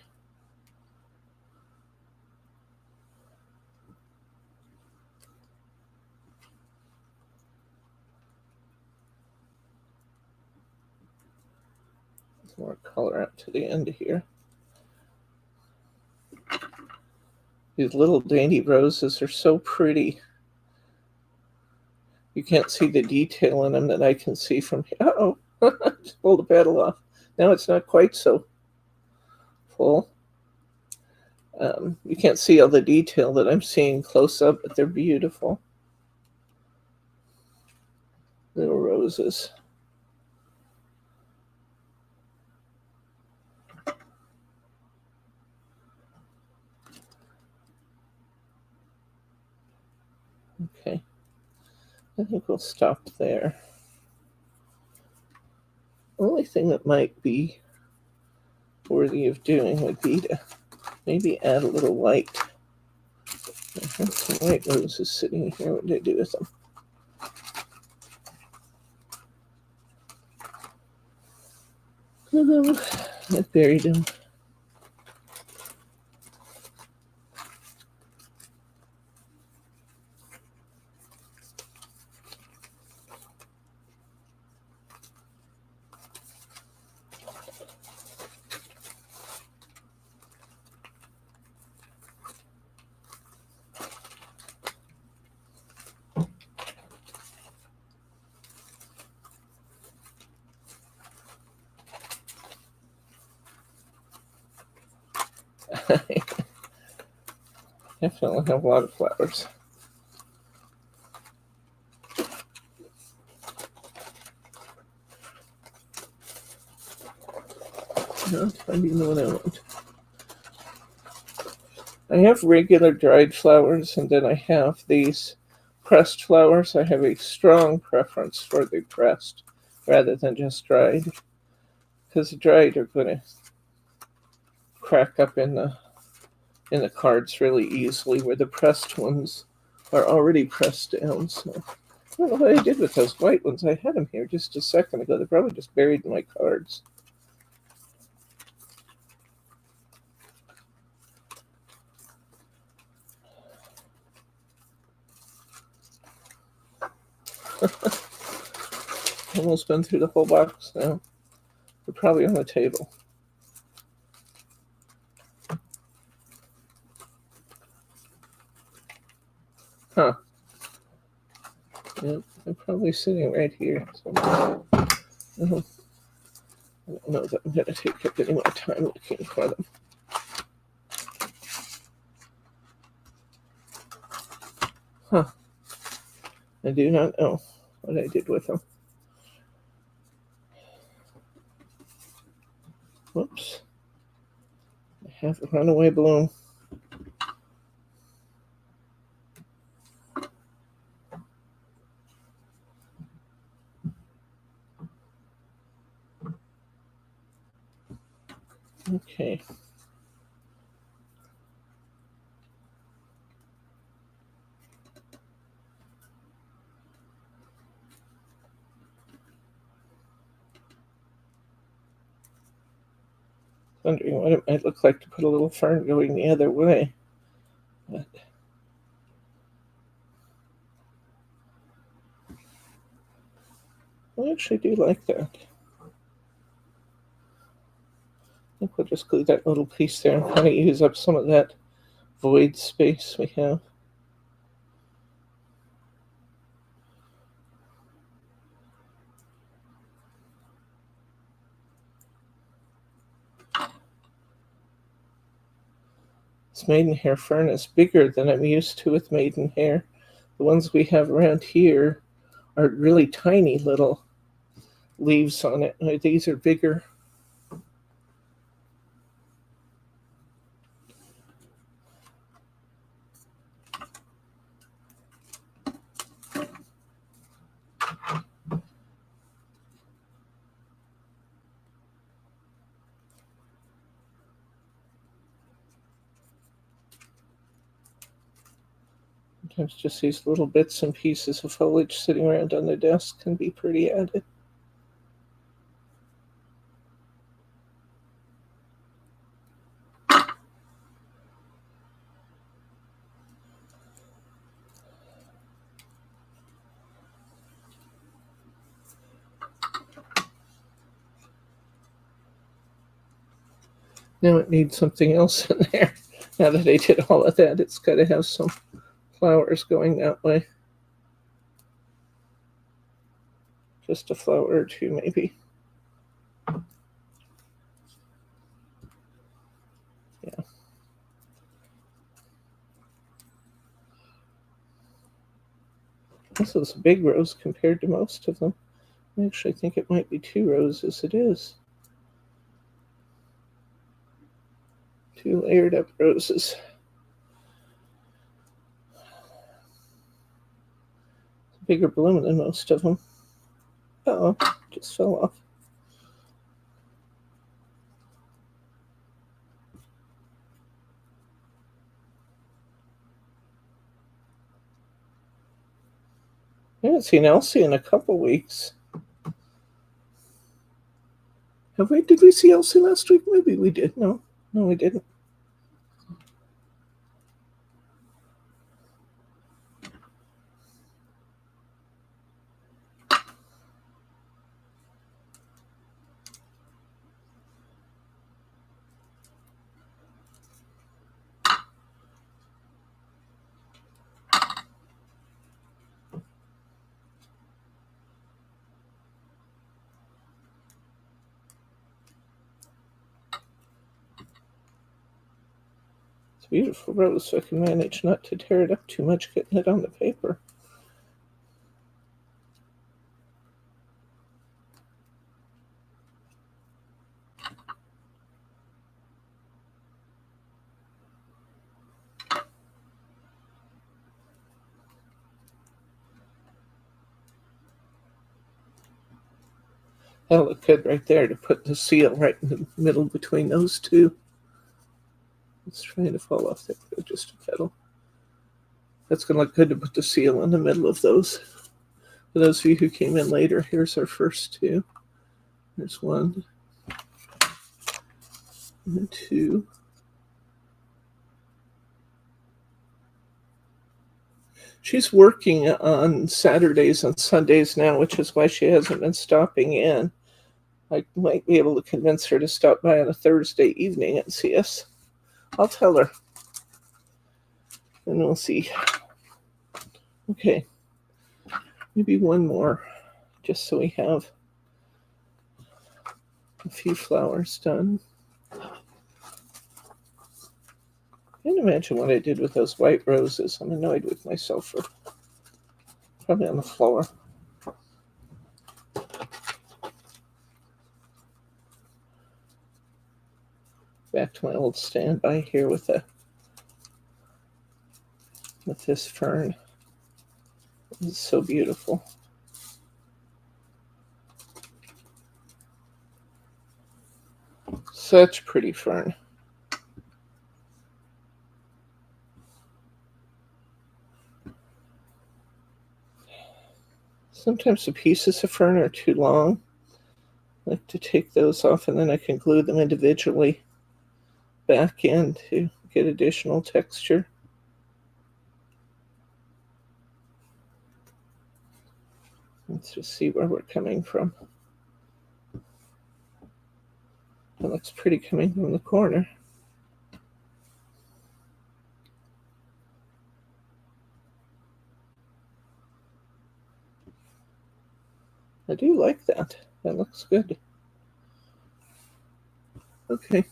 More color out to the end here. These little dainty roses are so pretty. You can't see the detail in them that I can see from here. Uh-oh, just pull the petal off. Now it's not quite so full. You can't see all the detail that I'm seeing close up, but they're beautiful. Little roses. Okay, I think we'll stop there. Only thing that might be worthy of doing would be to maybe add a little white. I have some white roses sitting here. What did I do with them? I buried them. Definitely have a lot of flowers. Not finding the one I want. I have regular dried flowers, and then I have these pressed flowers. I have a strong preference for the pressed rather than just dried, because the dried are going to crack up in the cards really easily, where the pressed ones are already pressed down. So don't know what I did with those white ones. I had them here just a second ago. They're probably just buried in my cards. Almost been through the whole box now. They're probably on the table. Huh. Yep, they're probably sitting right here. So, I don't know that I'm going to take up any more time looking for them. Huh. I do not know what I did with them. Whoops. I have a runaway balloon. Okay. Wondering what it might look like to put a little fern going the other way. But I actually do like that. I think we'll just glue that little piece there and kind of use up some of that void space we have. This maidenhair fern is bigger than I'm used to with maidenhair. The ones we have around here are really tiny little leaves on it. These are bigger. Sometimes just these little bits and pieces of foliage sitting around on the desk can be pretty added. Now it needs something else in there. Now that I did all of that, it's got to have some flowers going that way. Just a flower or two, maybe. Yeah. This is a big rose compared to most of them. I actually think it might be 2 roses. It is. 2 layered up roses. It's a bigger bloom than most of them. Uh-oh, just fell off. I haven't seen Elsie in a couple weeks. Have we? Did we see Elsie last week? Maybe we did. No, we didn't. Beautiful rose, so I can manage not to tear it up too much getting it on the paper. That'll look good right there to put the seal right in the middle between those two. It's trying to fall off there, just a petal. That's going to look good to put the seal in the middle of those. For those of you who came in later, here's our first two. There's one and two. She's working on Saturdays and Sundays now, which is why she hasn't been stopping in. I might be able to convince her to stop by on a Thursday evening and see us. I'll tell her. And we'll see. Okay. Maybe one more, just so we have a few flowers done. Can't imagine what I did with those white roses. I'm annoyed with myself for probably on the floor. Back to my old standby here with this fern. It's so beautiful. Such pretty fern. Sometimes the pieces of fern are too long. I like to take those off and then I can glue them individually back in to get additional texture. Let's just see where we're coming from. It looks pretty coming from the corner. I do like that. That looks good. Okay.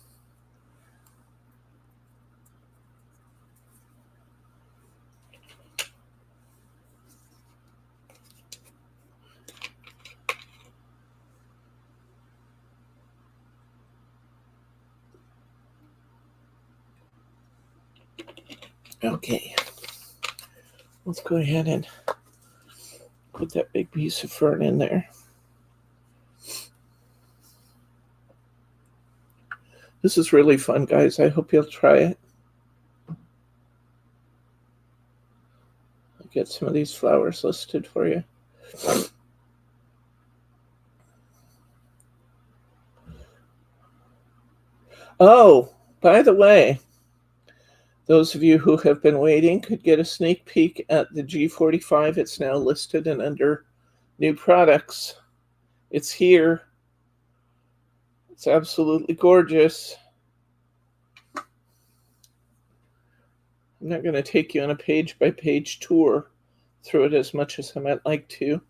Okay. Let's go ahead and put that big piece of fern in there. This is really fun, guys. I hope you'll try it. I'll get some of these flowers listed for you. Oh, by the way, those of you who have been waiting could get a sneak peek at the G45. It's now listed and under new products. It's here. It's absolutely gorgeous. I'm not going to take you on a page-by-page tour through it as much as I might like to.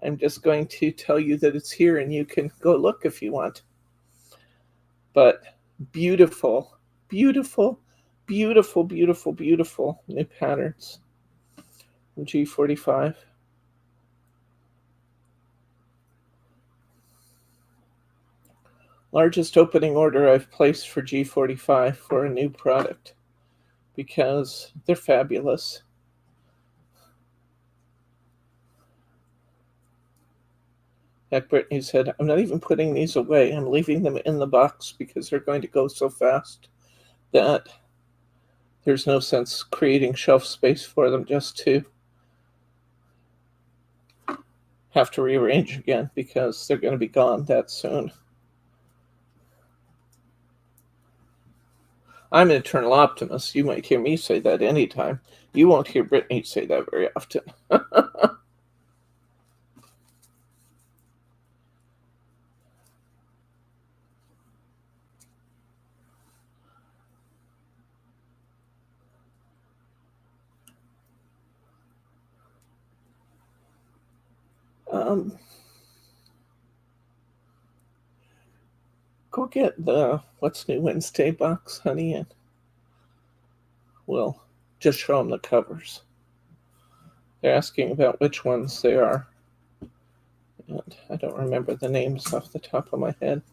I'm just going to tell you that it's here and you can go look if you want. But beautiful, beautiful, beautiful, beautiful, beautiful new patterns from G45. Largest opening order I've placed for G45 for a new product because they're fabulous. Like Brittany said, I'm not even putting these away. I'm leaving them in the box because they're going to go so fast that there's no sense creating shelf space for them just to have to rearrange again because they're going to be gone that soon. I'm an eternal optimist. You might hear me say that anytime. You won't hear Brittany say that very often. Go get the What's New Wednesday box, honey, and we'll just show them the covers. They're asking about which ones they are. And I don't remember the names off the top of my head.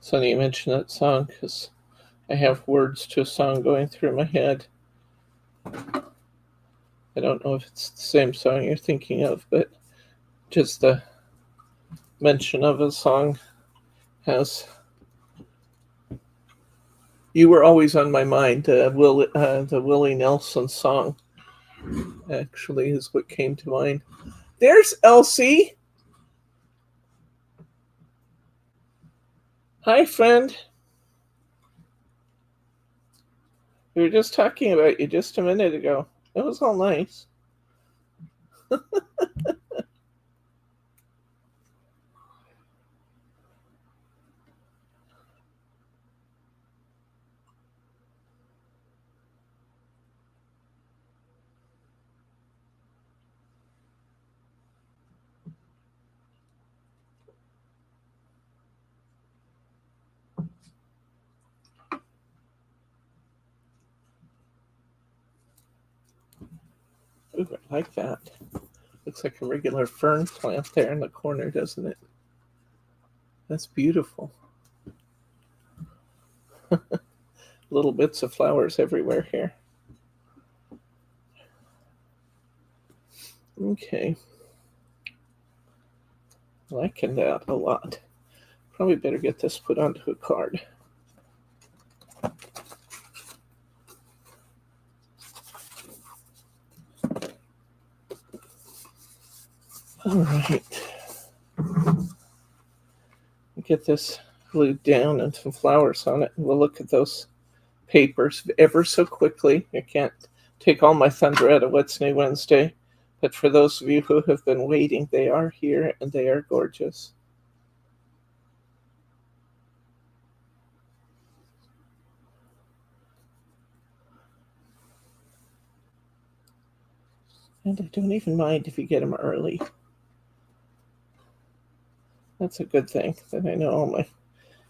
funny you mention that song because I have words to a song going through my head. I don't know if it's the same song you're thinking of, but just the mention of a song has "You Were Always on My Mind." The Willie Nelson song actually is what came to mind. There's Elsie. Hi, friend. We were just talking about you just a minute ago. It was all nice. Ooh, I like that. Looks like a regular fern plant there in the corner, doesn't it? That's beautiful. Little bits of flowers everywhere here. Okay. Liking that a lot. Probably better get this put onto a card. All right. Get this glued down and some flowers on it, and we'll look at those papers ever so quickly. I can't take all my thunder out of What's New Wednesday, but for those of you who have been waiting, they are here and they are gorgeous. And I don't even mind if you get them early. That's a good thing that I know all my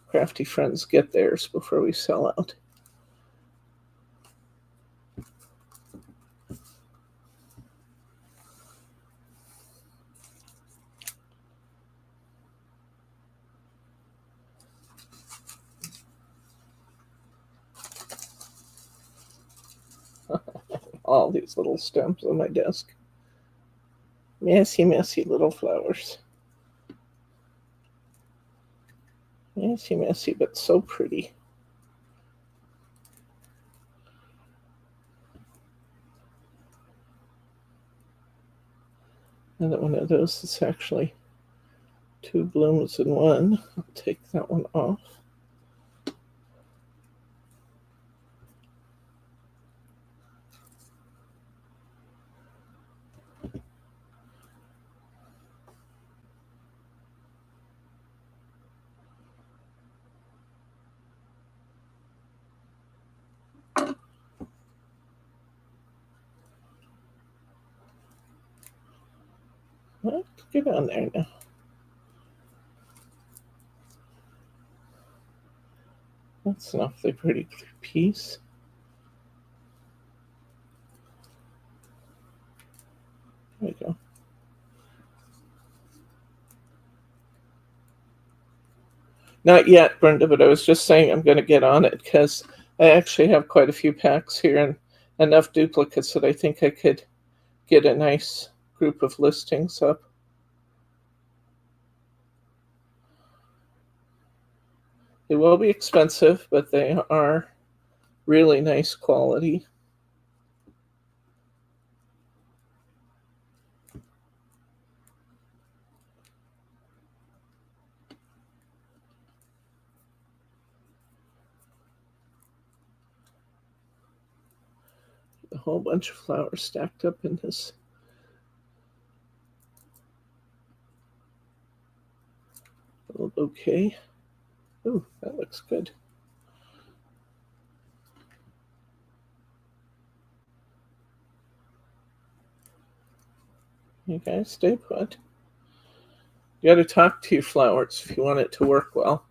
crafty friends get theirs before we sell out. All these little stems on my desk. Messy, messy little flowers. Messy, messy, but so pretty. Another one of those is actually two blooms in one. I'll take that one off. What? Get on there now. That's an awfully pretty piece. There we go. Not yet, Brenda, but I was just saying I'm going to get on it because I actually have quite a few packs here and enough duplicates that I think I could get a nice group of listings up. They will be expensive, but they are really nice quality. A whole bunch of flowers stacked up in this little bouquet. Ooh, that looks good. You guys stay put. You got to talk to your flowers if you want it to work well.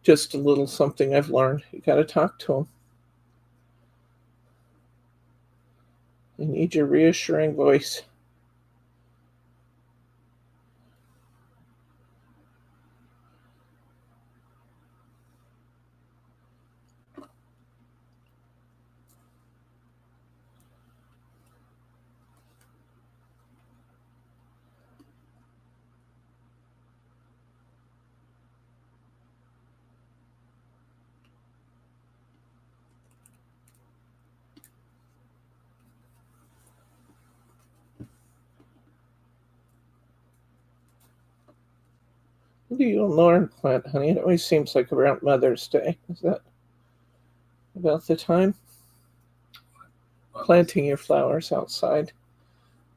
Just a little something I've learned. You got to talk to them. They need your reassuring voice. When do you and Lauren plant, honey? It always seems like around Mother's Day. Is that about the time? Planting your flowers outside.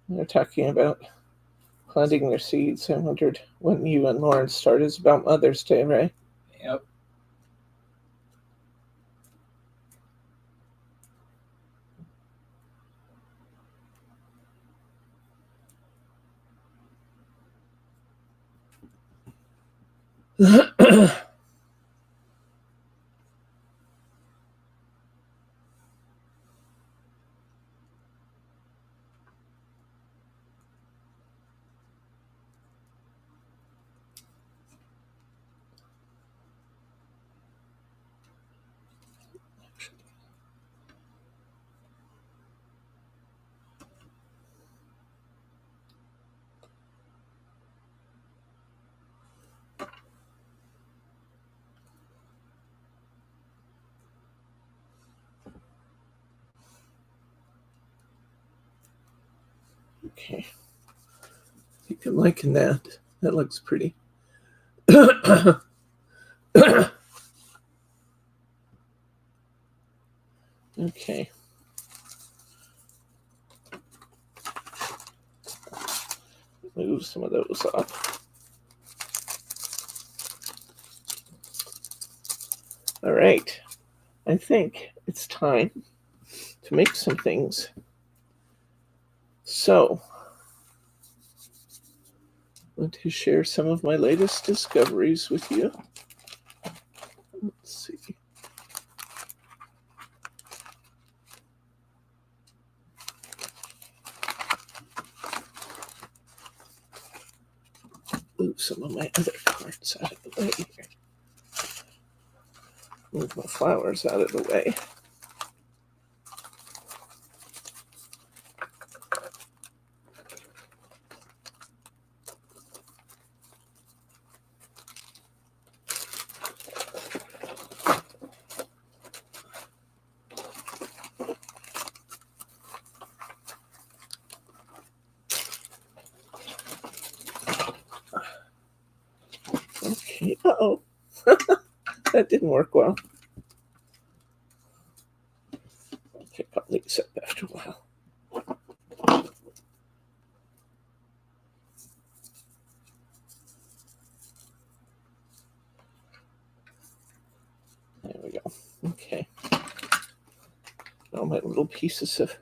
They're talking about planting their seeds. I wondered when you and Lauren started. It's about Mother's Day, right? Yep. Okay. I think I'm liking that. That looks pretty. Okay. Move some of those off. All right. I think it's time to make some things. So, I want to share some of my latest discoveries with you. Let's see. Move some of my other cards out of the way here. Move my flowers out of the way. Okay, uh-oh. That didn't work well. Okay, I'll these up after a while. There we go. Okay. All my little pieces of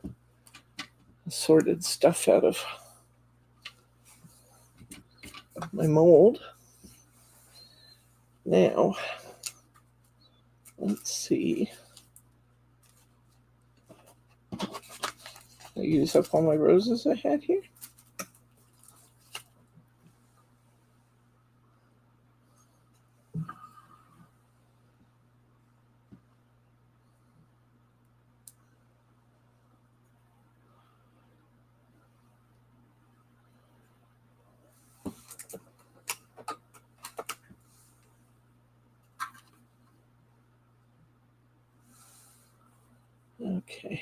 assorted stuff out of my mold. Now, let's see. I use up all my roses I had here. Okay.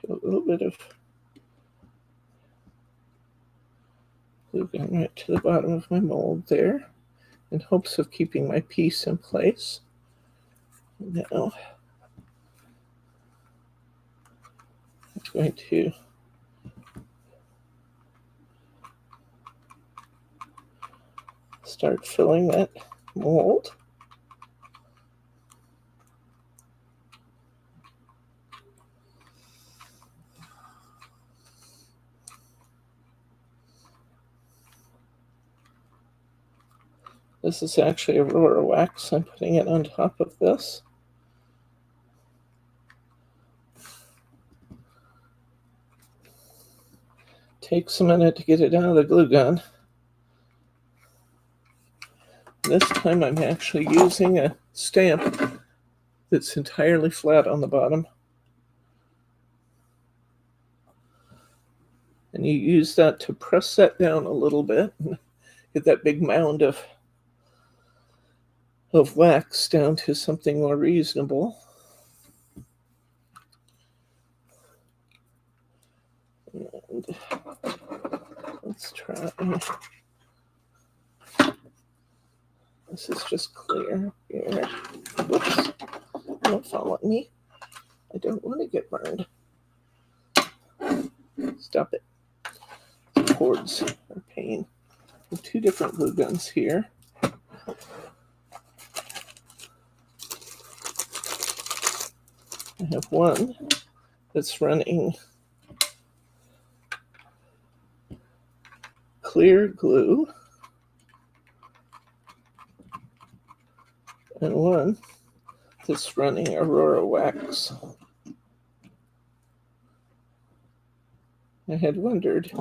Put a little bit of glue gun right to the bottom of my mold there in hopes of keeping my piece in place. Now, I'm going to start filling that mold. This is actually Aurora wax. I'm putting it on top of this. Takes a minute to get it out of the glue gun. This time I'm actually using a stamp that's entirely flat on the bottom. And you use that to press that down a little bit. get that big mound of wax down to something more reasonable. And let's try. This is just clear here. Whoops. Don't fall at me. I don't want to get burned. Stop it. The cords are pain. I have 2 different glue guns here. I have one that's running clear glue and one that's running Aurora wax. I had wondered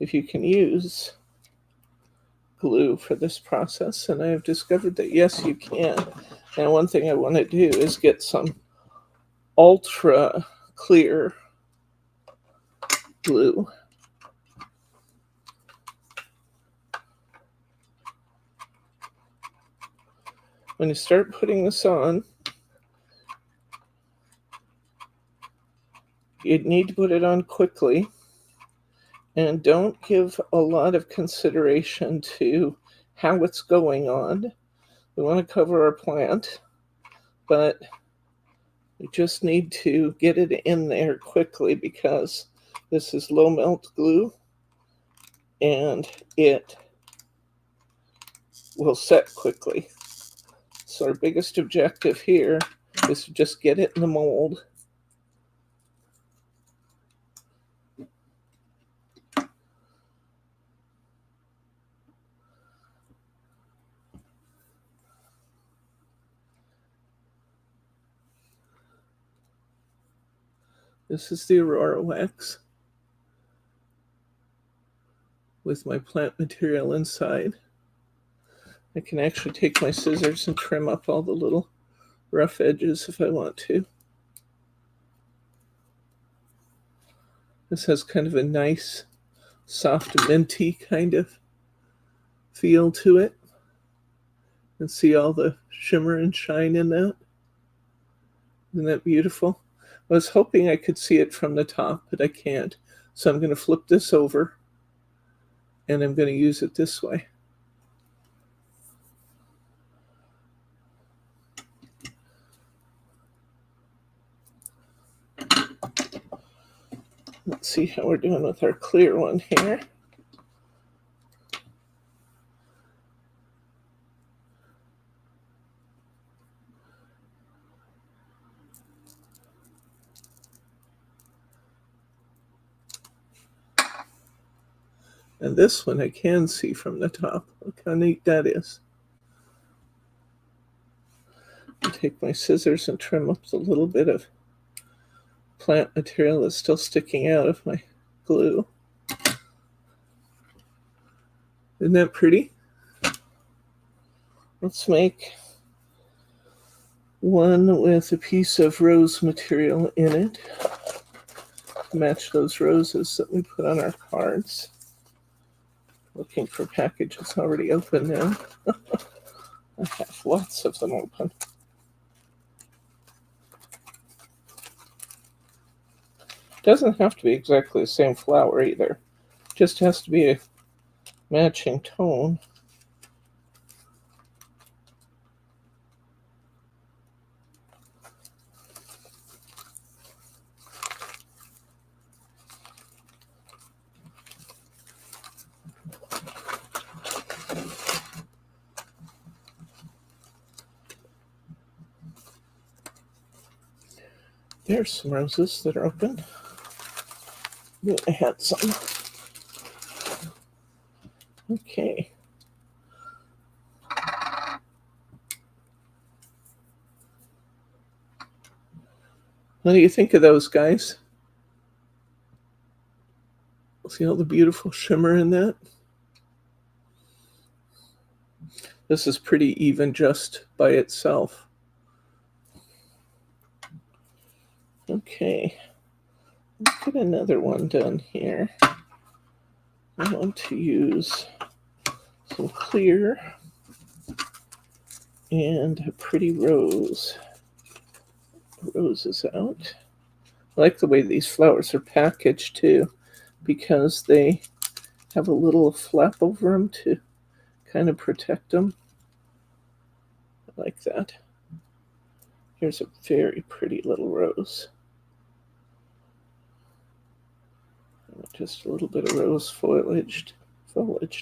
if you can use glue for this process, and I have discovered that yes, you can. And one thing I want to do is get some ultra clear glue. When you start putting this on, you need to put it on quickly, and don't give a lot of consideration to how it's going on. We want to cover our plant, but we just need to get it in there quickly because this is low melt glue and it will set quickly. So our biggest objective here is to just get it in the mold. This is the Aurora wax with my plant material inside. I can actually take my scissors and trim up all the little rough edges if I want to. This has kind of a nice, soft, minty kind of feel to it. And see all the shimmer and shine in that? Isn't that beautiful? I was hoping I could see it from the top, but I can't. So I'm going to flip this over, and I'm going to use it this way. Let's see how we're doing with our clear one here. And this one I can see from the top. Look how neat that is. I'll take my scissors and trim up the little bit of plant material that's still sticking out of my glue. Isn't that pretty? Let's make one with a piece of rose material in it. Match those roses that we put on our cards. Looking for packages already open now. I have lots of them open. Doesn't have to be exactly the same flower either. Just has to be a matching tone. There's some roses that are open. I had some. Okay. What do you think of those, guys? See all the beautiful shimmer in that? This is pretty even just by itself. Okay, let's get another one done here. I want to use some clear and a pretty rose. Rose is out. I like the way these flowers are packaged too, because they have a little flap over them to kind of protect them. I like that. Here's a very pretty little rose. Just a little bit of rose foliage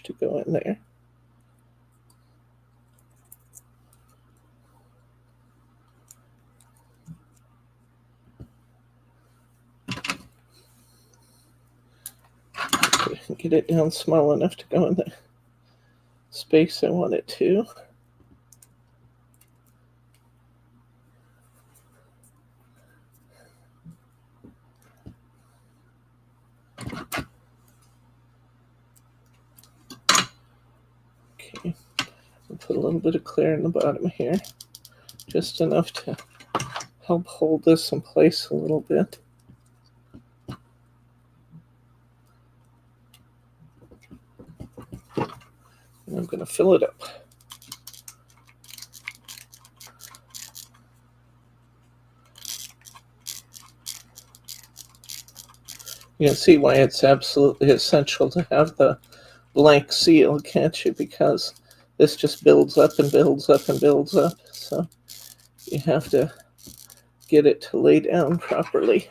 to go in there. Get it down small enough to go in the space I want it to. Okay, I'll put a little bit of clear in the bottom here, just enough to help hold this in place a little bit. And I'm going to fill it up. You can see why it's absolutely essential to have the blank seal, can't you? Because this just builds up and builds up and builds up. So you have to get it to lay down properly.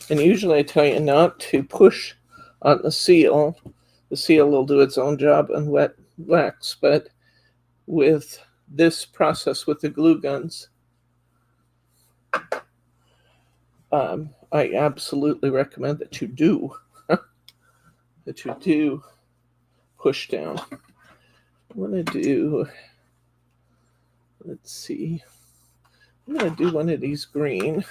And usually I tell you not to push on the seal. The seal will do its own job on wet wax, but with this process with the glue guns, I absolutely recommend that you do push down. I'm gonna do, let's see, I'm gonna do one of these green,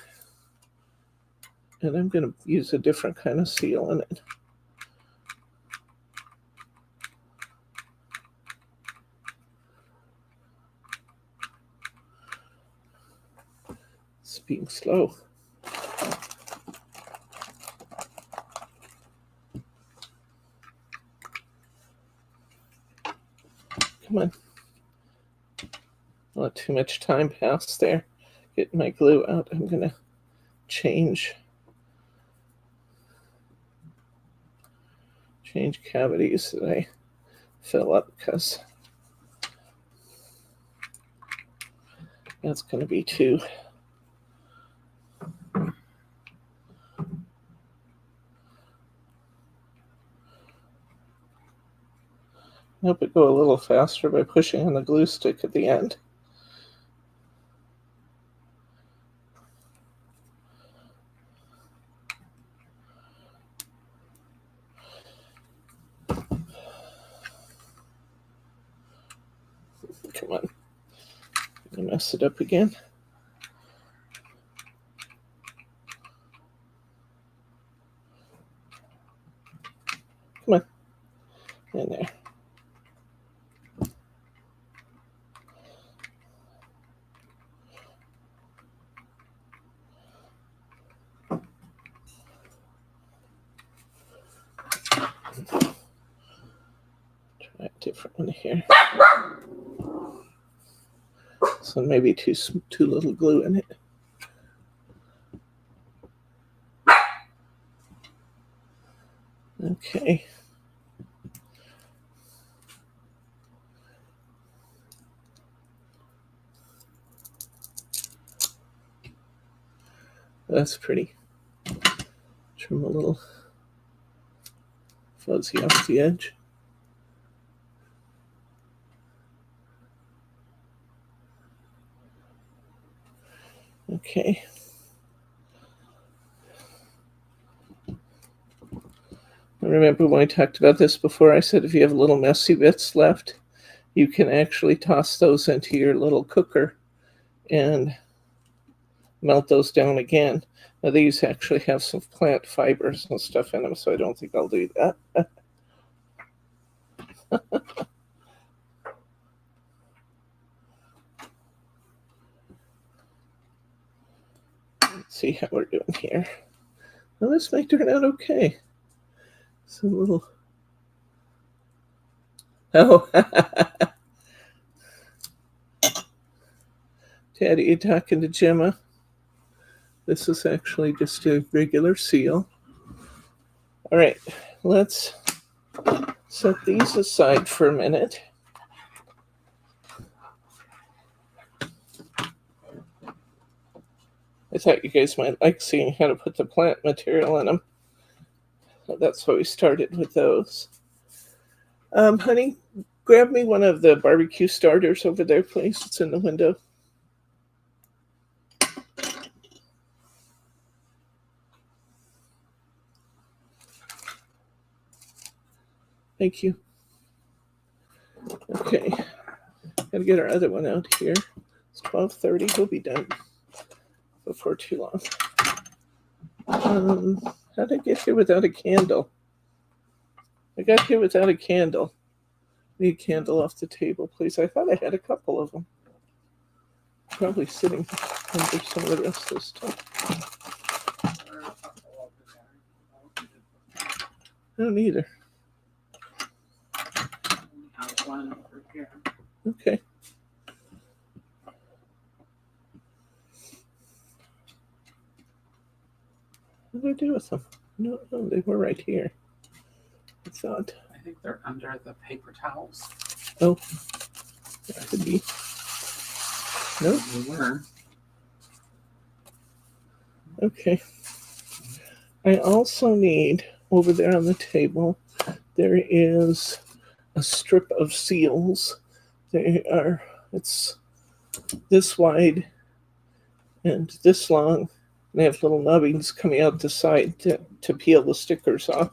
and I'm gonna use a different kind of seal in it. It's being slow. Come on. Not too much time passed there. Getting my glue out. I'm going to change cavities that I fill up, because that's going to be too. I hope it go a little faster by pushing on the glue stick at the end. Come on. I mess it up again. Come on. In there. Try a different one here. So maybe too little glue in it. Okay. That's pretty. Trim a little fuzzy off the edge. Okay. Remember when I talked about this before, I said if you have little messy bits left, you can actually toss those into your little cooker and melt those down again. Now these actually have some plant fibers and stuff in them, so I don't think I'll do that. Let's see how we're doing here. Well, this might turn out okay. Some little. Oh, Daddy, you talking to Gemma? This is actually just a regular seal. All right, let's set these aside for a minute. I thought you guys might like seeing how to put the plant material in them. So that's why we started with those. Honey, grab me one of the barbecue starters over there, please. It's in the window. Thank you. Okay, gotta get our other one out here. It's 12:30. We'll be done before too long. How did I get here without a candle? I got here without a candle. Need a candle off the table, please. I thought I had a couple of them. Probably sitting under some of the rest of this stuff. I don't either. One over here. Okay. What did I do with them? No, they were right here. I thought. I think they're under the paper towels. Oh, that could be. Nope. They were. Okay. I also need, over there on the table, there is a strip of seals. It's this wide and this long. They have little nubbins coming out the side to peel the stickers off.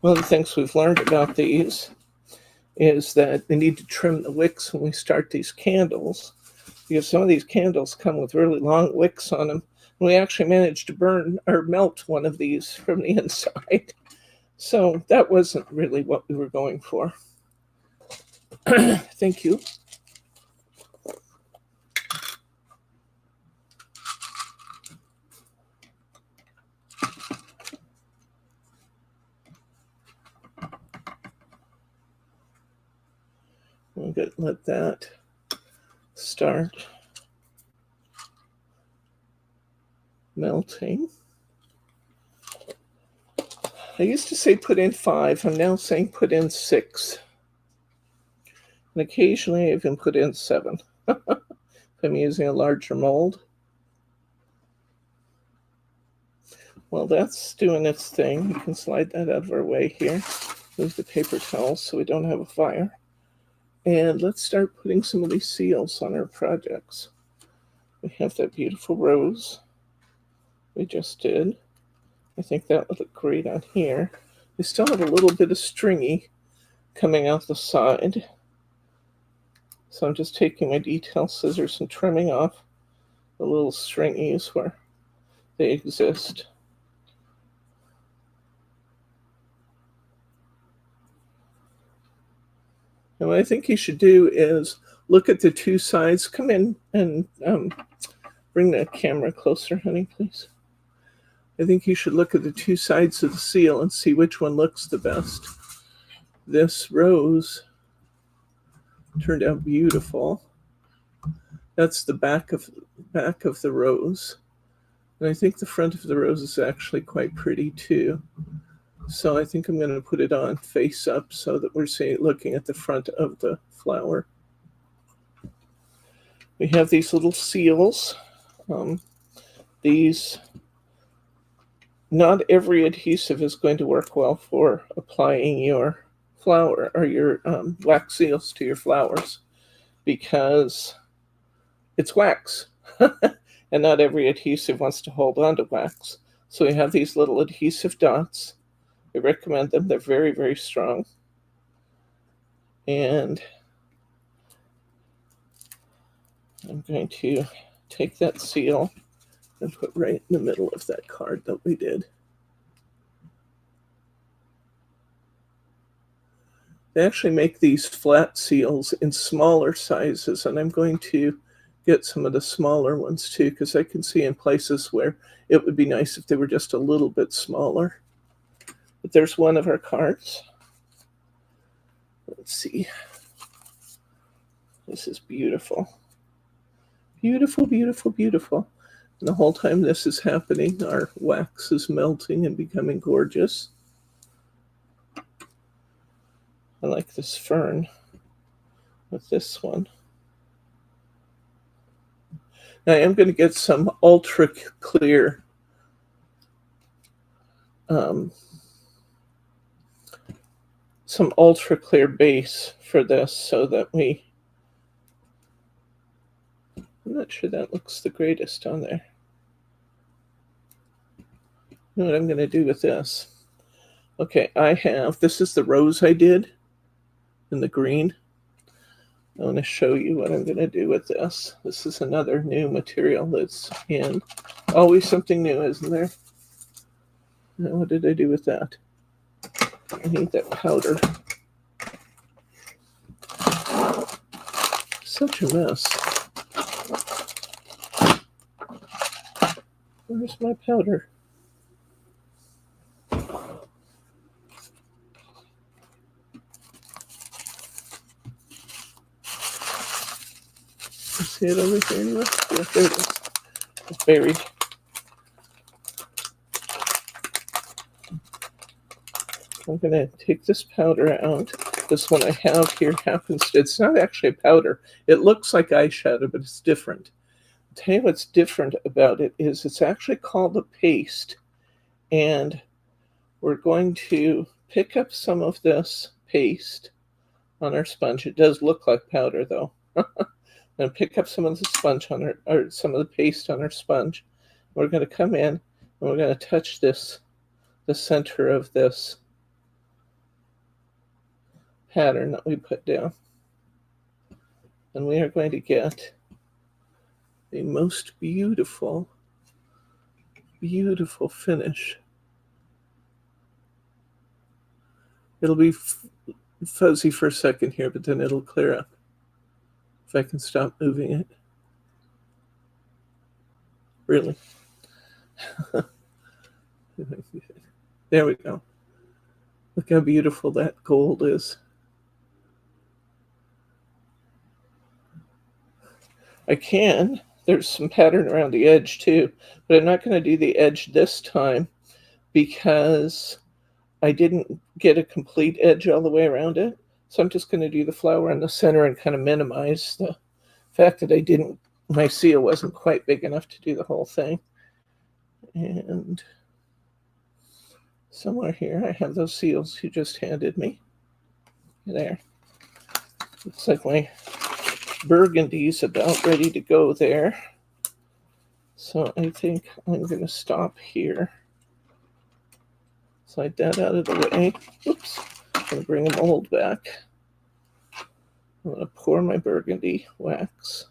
One of the things we've learned about these is that we need to trim the wicks when we start these candles, because some of these candles come with really long wicks on them. And we actually managed to burn or melt one of these from the inside. So that wasn't really what we were going for. Thank you. We'll let that start melting. I used to say put in 5. I'm now saying put in 6. And occasionally I even put in 7 if I'm using a larger mold. Well, that's doing its thing. We can slide that out of our way here. Move the paper towels so we don't have a fire. And let's start putting some of these seals on our projects. We have that beautiful rose we just did. I think that would look great on here. We still have a little bit of stringy coming out the side. So I'm just taking my detail scissors and trimming off the little stringies where they exist. And what I think you should do is look at the two sides. Come in and bring the camera closer, honey, please. I think you should look at the two sides of the seal and see which one looks the best. This rose turned out beautiful. That's the back of the rose. And I think the front of the rose is actually quite pretty too. So I think I'm going to put it on face up so that we're looking at the front of the flower. We have these little seals. Not every adhesive is going to work well for applying your flower or your wax seals to your flowers because it's wax. And not every adhesive wants to hold on to wax. So we have these little adhesive dots. I recommend them. They're very, very strong. And I'm going to take that seal and put right in the middle of that card that we did. They actually make these flat seals in smaller sizes, and I'm going to get some of the smaller ones too, because I can see in places where it would be nice if they were just a little bit smaller. But there's one of our cards. Let's see. This is beautiful. Beautiful, beautiful, beautiful. And the whole time this is happening, our wax is melting and becoming gorgeous. I like this fern with this one. Now I am going to get some ultra clear base for this so that I'm not sure that looks the greatest on there. You know what I'm going to do with this? Okay, this is the rose I did in the green. I want to show you what I'm going to do with this. This is another new material that's in. Always something new, isn't there? Now, what did I do with that? I need that powder. Such a mess. Where's my powder? See it over here anywhere? Yeah, there it is. It's buried. I'm going to take this powder out. This one I have here it's not actually a powder. It looks like eyeshadow, but it's different. I'll tell you what's different about it is it's actually called a paste. And we're going to pick up some of this paste on our sponge. It does look like powder though. And pick up some of the sponge on or some of the paste on our sponge. We're going to come in and we're going to touch the center of this pattern that we put down. And we are going to get the most beautiful, beautiful finish. It'll be fuzzy for a second here, but then it'll clear up. If I can stop moving it. Really. There we go. Look how beautiful that gold is. There's some pattern around the edge too, but I'm not going to do the edge this time because I didn't get a complete edge all the way around it. So I'm just going to do the flower in the center and kind of minimize the fact that my seal wasn't quite big enough to do the whole thing. And somewhere here I have those seals you just handed me. There. Looks like my burgundy's about ready to go there. So I think I'm going to stop here. Slide that out of the way. Oops. I'm going to bring the mold back. I'm going to pour my burgundy wax.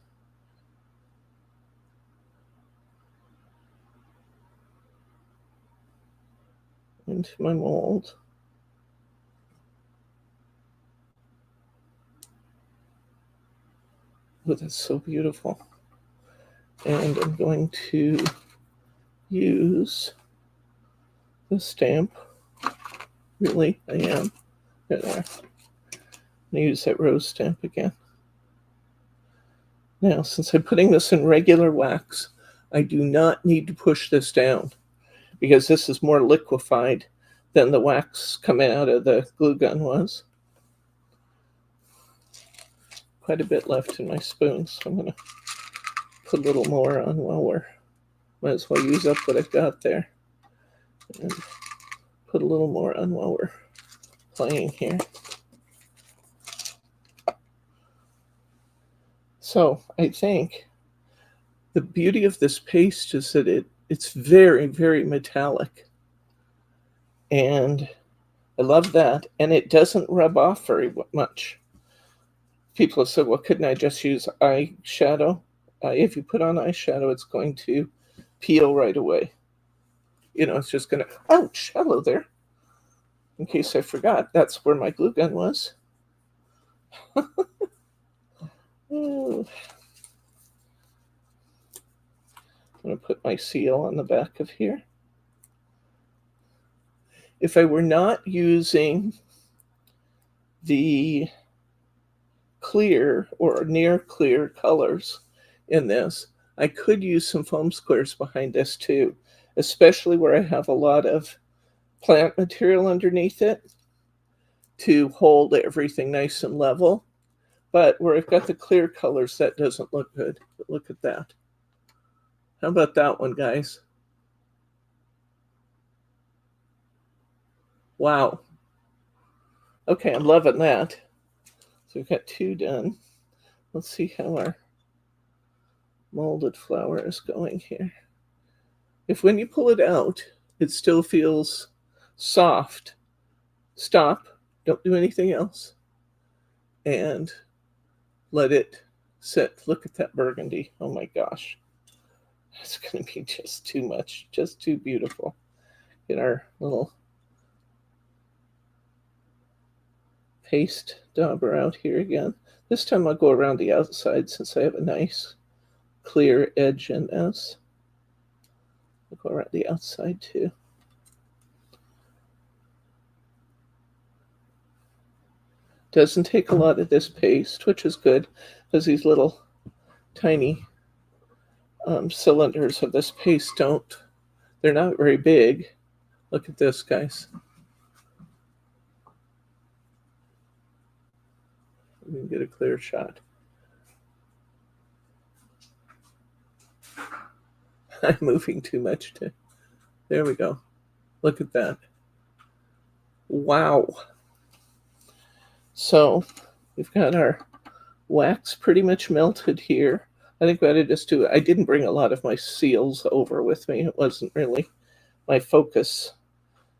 Into my mold. Oh, that's so beautiful. And I'm going to use the stamp. Really, I am. There. I'm going to use that rose stamp again. Now, since I'm putting this in regular wax, I do not need to push this down because this is more liquefied than the wax coming out of the glue gun was. Quite a bit left in my spoon, so I'm going to put a little more on while might as well use up what I've got there. And put a little more on while we're playing here. So I think the beauty of this paste is that it's very, very metallic. And I love that. And it doesn't rub off very much. People have said, well, couldn't I just use eyeshadow? If you put on eyeshadow, it's going to peel right away. It's just going to, ouch, hello there. In case I forgot, that's where my glue gun was. Ooh. I'm going to put my seal on the back of here. If I were not using the clear or near clear colors in this, I could use some foam squares behind this too, especially where I have a lot of plant material underneath it to hold everything nice and level. But where I've got the clear colors, that doesn't look good. But look at that. How about that one, guys? Wow. Okay, I'm loving that. So we've got 2 done. Let's see how our molded flower is going here. If when you pull it out, it still feels soft, stop, don't do anything else, and let it sit. Look at that burgundy. Oh my gosh. That's going to be just too much, just too beautiful. Get our little paste dauber out here again. This time I'll go around the outside since I have a nice clear edge in this. I'll go around the outside too. Doesn't take a lot of this paste, which is good because these little tiny cylinders of this paste they're not very big. Look at this, guys. We can get a clear shot. I'm moving too much to. There we go. Look at that. Wow. So we've got our wax pretty much melted here. I think we ought to just do it. I didn't bring a lot of my seals over with me. It wasn't really my focus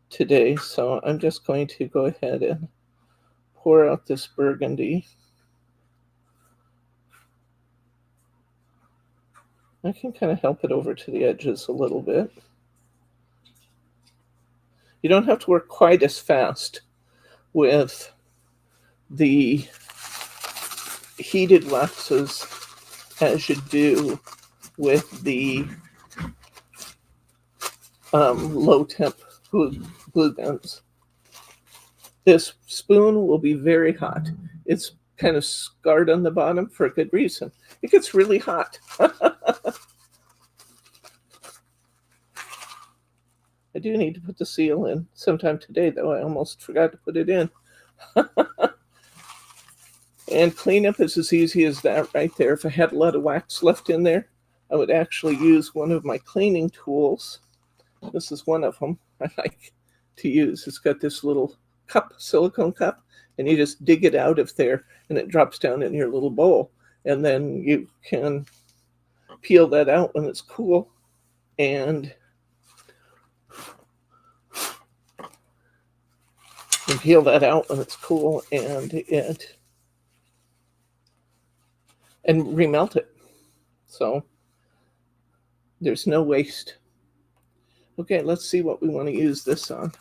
today. So I'm just going to go ahead and pour out this burgundy. I can kind of help it over to the edges a little bit. You don't have to work quite as fast with the heated waxes as you do with the low temp glue guns. This spoon will be very hot. It's kind of scarred on the bottom for a good reason. It gets really hot. I do need to put the seal in sometime today, though. I almost forgot to put it in. And cleanup is as easy as that right there. If I had a lot of wax left in there, I would actually use one of my cleaning tools. This is one of them I like to use. It's got this little cup, silicone cup, and you just dig it out of there and it drops down in your little bowl. And then you can peel that out when it's cool and peel that out when it's cool and remelt it. So there's no waste. Okay, let's see what we want to use this on.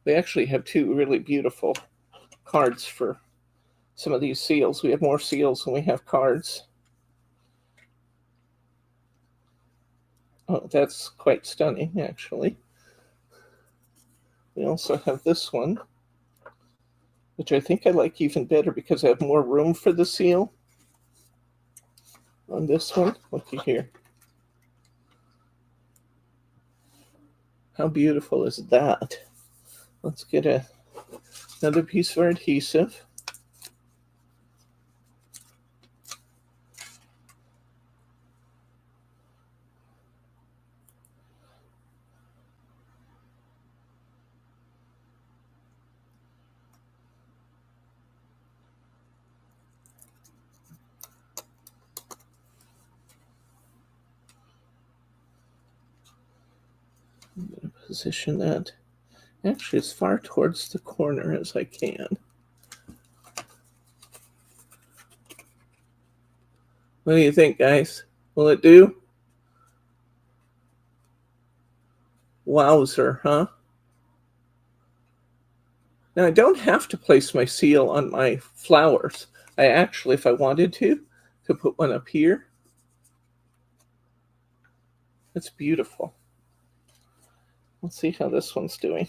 We actually have 2 really beautiful cards for some of these seals. We have more seals than we have cards. Oh, that's quite stunning, actually. We also have this one, which I think I like even better because I have more room for the seal on this one. Looky here. How beautiful is that? Let's get another piece of adhesive. I'm going to position that actually as far towards the corner as I can. What do you think, guys? Will it do? Wowzer, huh? Now I don't have to place my seal on my flowers. I actually, if I wanted to, could put one up here. It's beautiful. Let's see how this one's doing.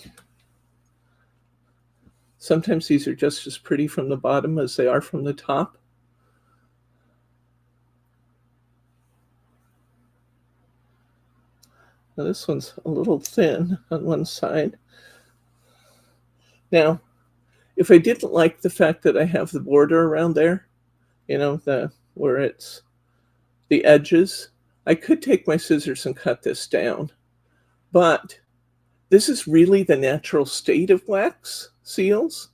Sometimes these are just as pretty from the bottom as they are from the top. Now this one's a little thin on one side. Now, if I didn't like the fact that I have the border around there, you know, where it's the edges, I could take my scissors and cut this down. But this is really the natural state of wax seals.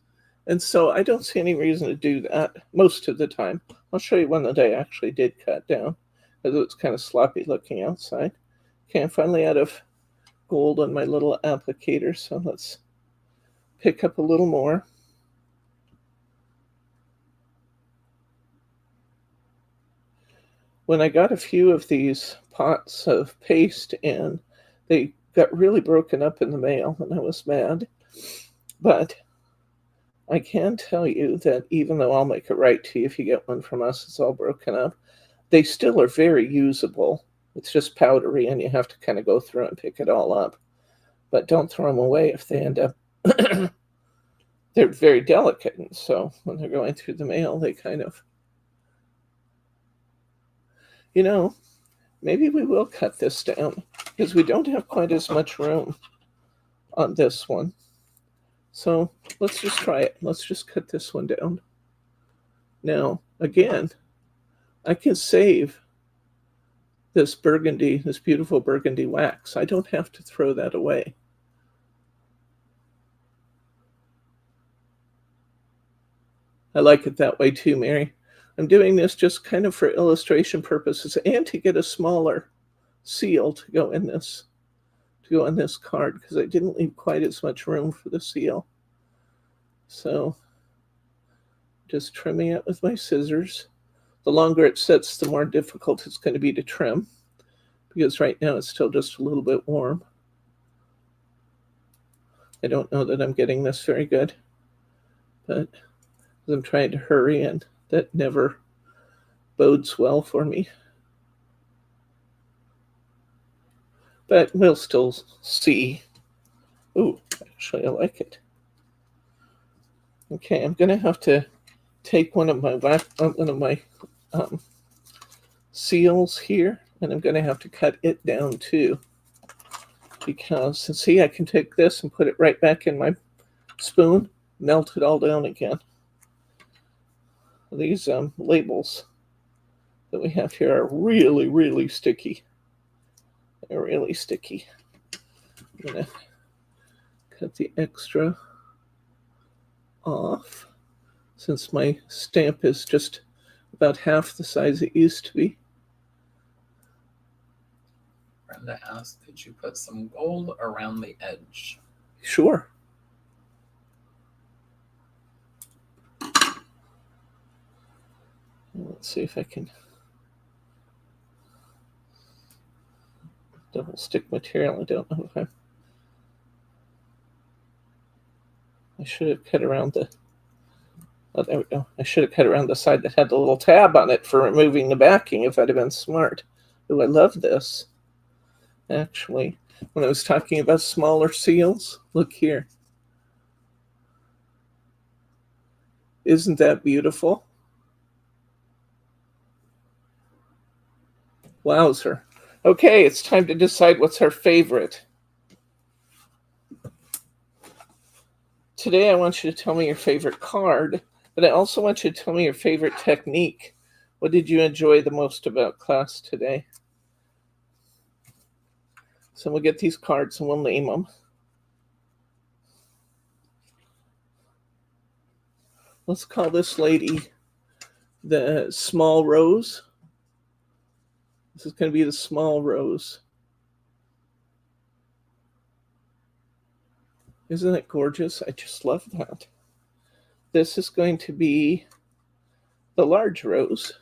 And so I don't see any reason to do that most of the time. I'll show you one that I actually did cut down, because it was kind of sloppy looking outside. Okay, I'm finally out of gold on my little applicator, so let's pick up a little more. When I got a few of these pots of paste in, they got really broken up in the mail, and I was mad. But I can tell you that even though I'll make it right to you if you get one from us, it's all broken up, they still are very usable. It's just powdery, and you have to kind of go through and pick it all up. But don't throw them away if they end up... They're very delicate, and so when they're going through the mail, they kind of... You know, maybe we will cut this down, because we don't have quite as much room on this one. So let's just try it. Let's just cut this one down. Now, again, I can save this burgundy, this beautiful burgundy wax. I don't have to throw that away. I like it that way too, Mary. I'm doing this just kind of for illustration purposes and to get a smaller seal to go in this card, because I didn't leave quite as much room for the seal. So just trimming it with my scissors. The longer it sits, the more difficult it's going to be to trim, because right now it's still just a little bit warm. I don't know that I'm getting this very good, but I'm trying to hurry, and that never bodes well for me. But we'll still see. Ooh, actually I like it. Okay, I'm going to have to take one of my seals here, and I'm going to have to cut it down too. Because, see, I can take this and put it right back in my spoon, melt it all down again. These labels that we have here are really, really sticky. They're really sticky. I'm going to cut the extra off, since my stamp is just about half the size it used to be. Brenda asked, could you put some gold around the edge? Sure. Let's see if I can double stick material. I don't know if I should have cut around the... Oh, there we go. I should have cut around the side that had the little tab on it for removing the backing if I'd have been smart. Oh, I love this. Actually, when I was talking about smaller seals, look here. Isn't that beautiful? Wowzer. Okay, it's time to decide what's our favorite. Today I want you to tell me your favorite card, but I also want you to tell me your favorite technique. What did you enjoy the most about class today? So we'll get these cards and we'll name them. Let's call this lady the small rose. This is going to be the small rose. Isn't it gorgeous? I just love that. This is going to be the large rose.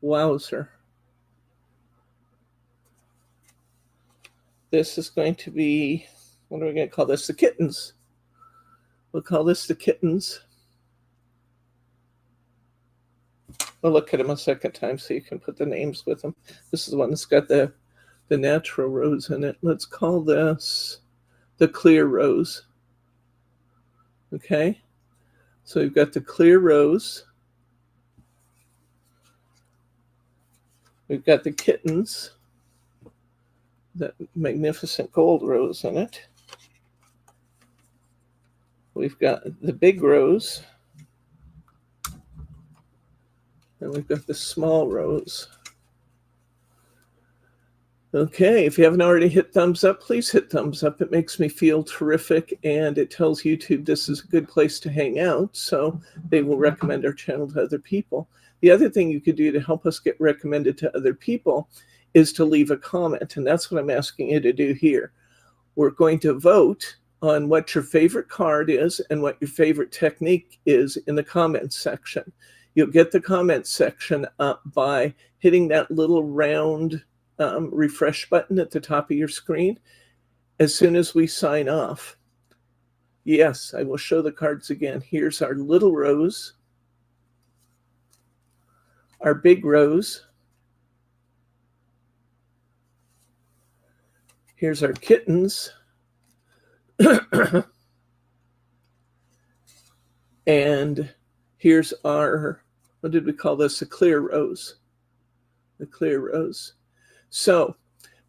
Wowzer. This is going to be What are we going to call this? The kittens. We'll call this the kittens. We'll look at them a second time so you can put the names with them. This is the one that's got the natural rose in it. Let's call this the clear rose. Okay, so we've got the clear rose. We've got the kittens, that magnificent gold rose in it. We've got the big rose. And we've got the small rose. Okay, if you haven't already hit thumbs up, please hit thumbs up. It makes me feel terrific, and it tells YouTube this is a good place to hang out, so they will recommend our channel to other people. The other thing you could do to help us get recommended to other people is to leave a comment, and that's what I'm asking you to do here. We're going to vote on what your favorite card is and what your favorite technique is in the comments section. You'll get the comments section up by hitting that little round refresh button at the top of your screen as soon as we sign off. Yes, I will show the cards again. Here's our little rose, our big rose, here's our kittens, and here's our, what did we call this? The clear rose. The clear rose. So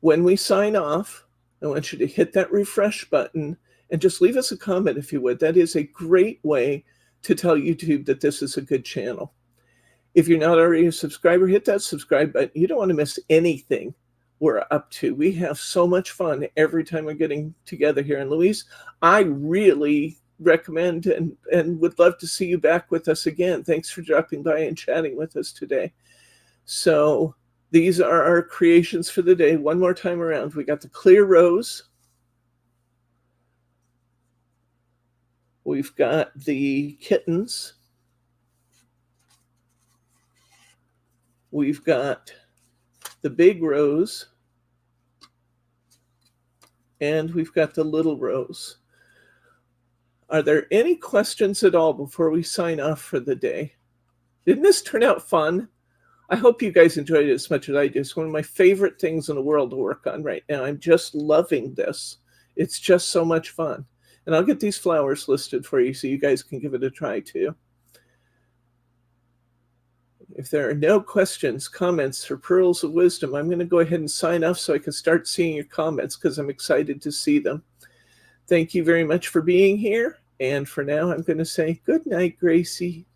when we sign off, I want you to hit that refresh button and just leave us a comment if you would. That is a great way to tell YouTube that this is a good channel. If you're not already a subscriber, hit that subscribe button. You don't want to miss anything we're up to. We have so much fun every time we're getting together here. And Louise, I really recommend and would love to see you back with us again. Thanks for dropping by and chatting with us today. So these are our creations for the day. One more time around. We got the clear rose. We've got the kittens. We've got the big rose. And we've got the little rose. Are there any questions at all before we sign off for the day? Didn't this turn out fun? I hope you guys enjoyed it as much as I do. It's one of my favorite things in the world to work on right now. I'm just loving this. It's just so much fun. And I'll get these flowers listed for you so you guys can give it a try too. If there are no questions, comments, or pearls of wisdom, I'm going to go ahead and sign off so I can start seeing your comments because I'm excited to see them. Thank you very much for being here. And for now, I'm going to say good night, Gracie.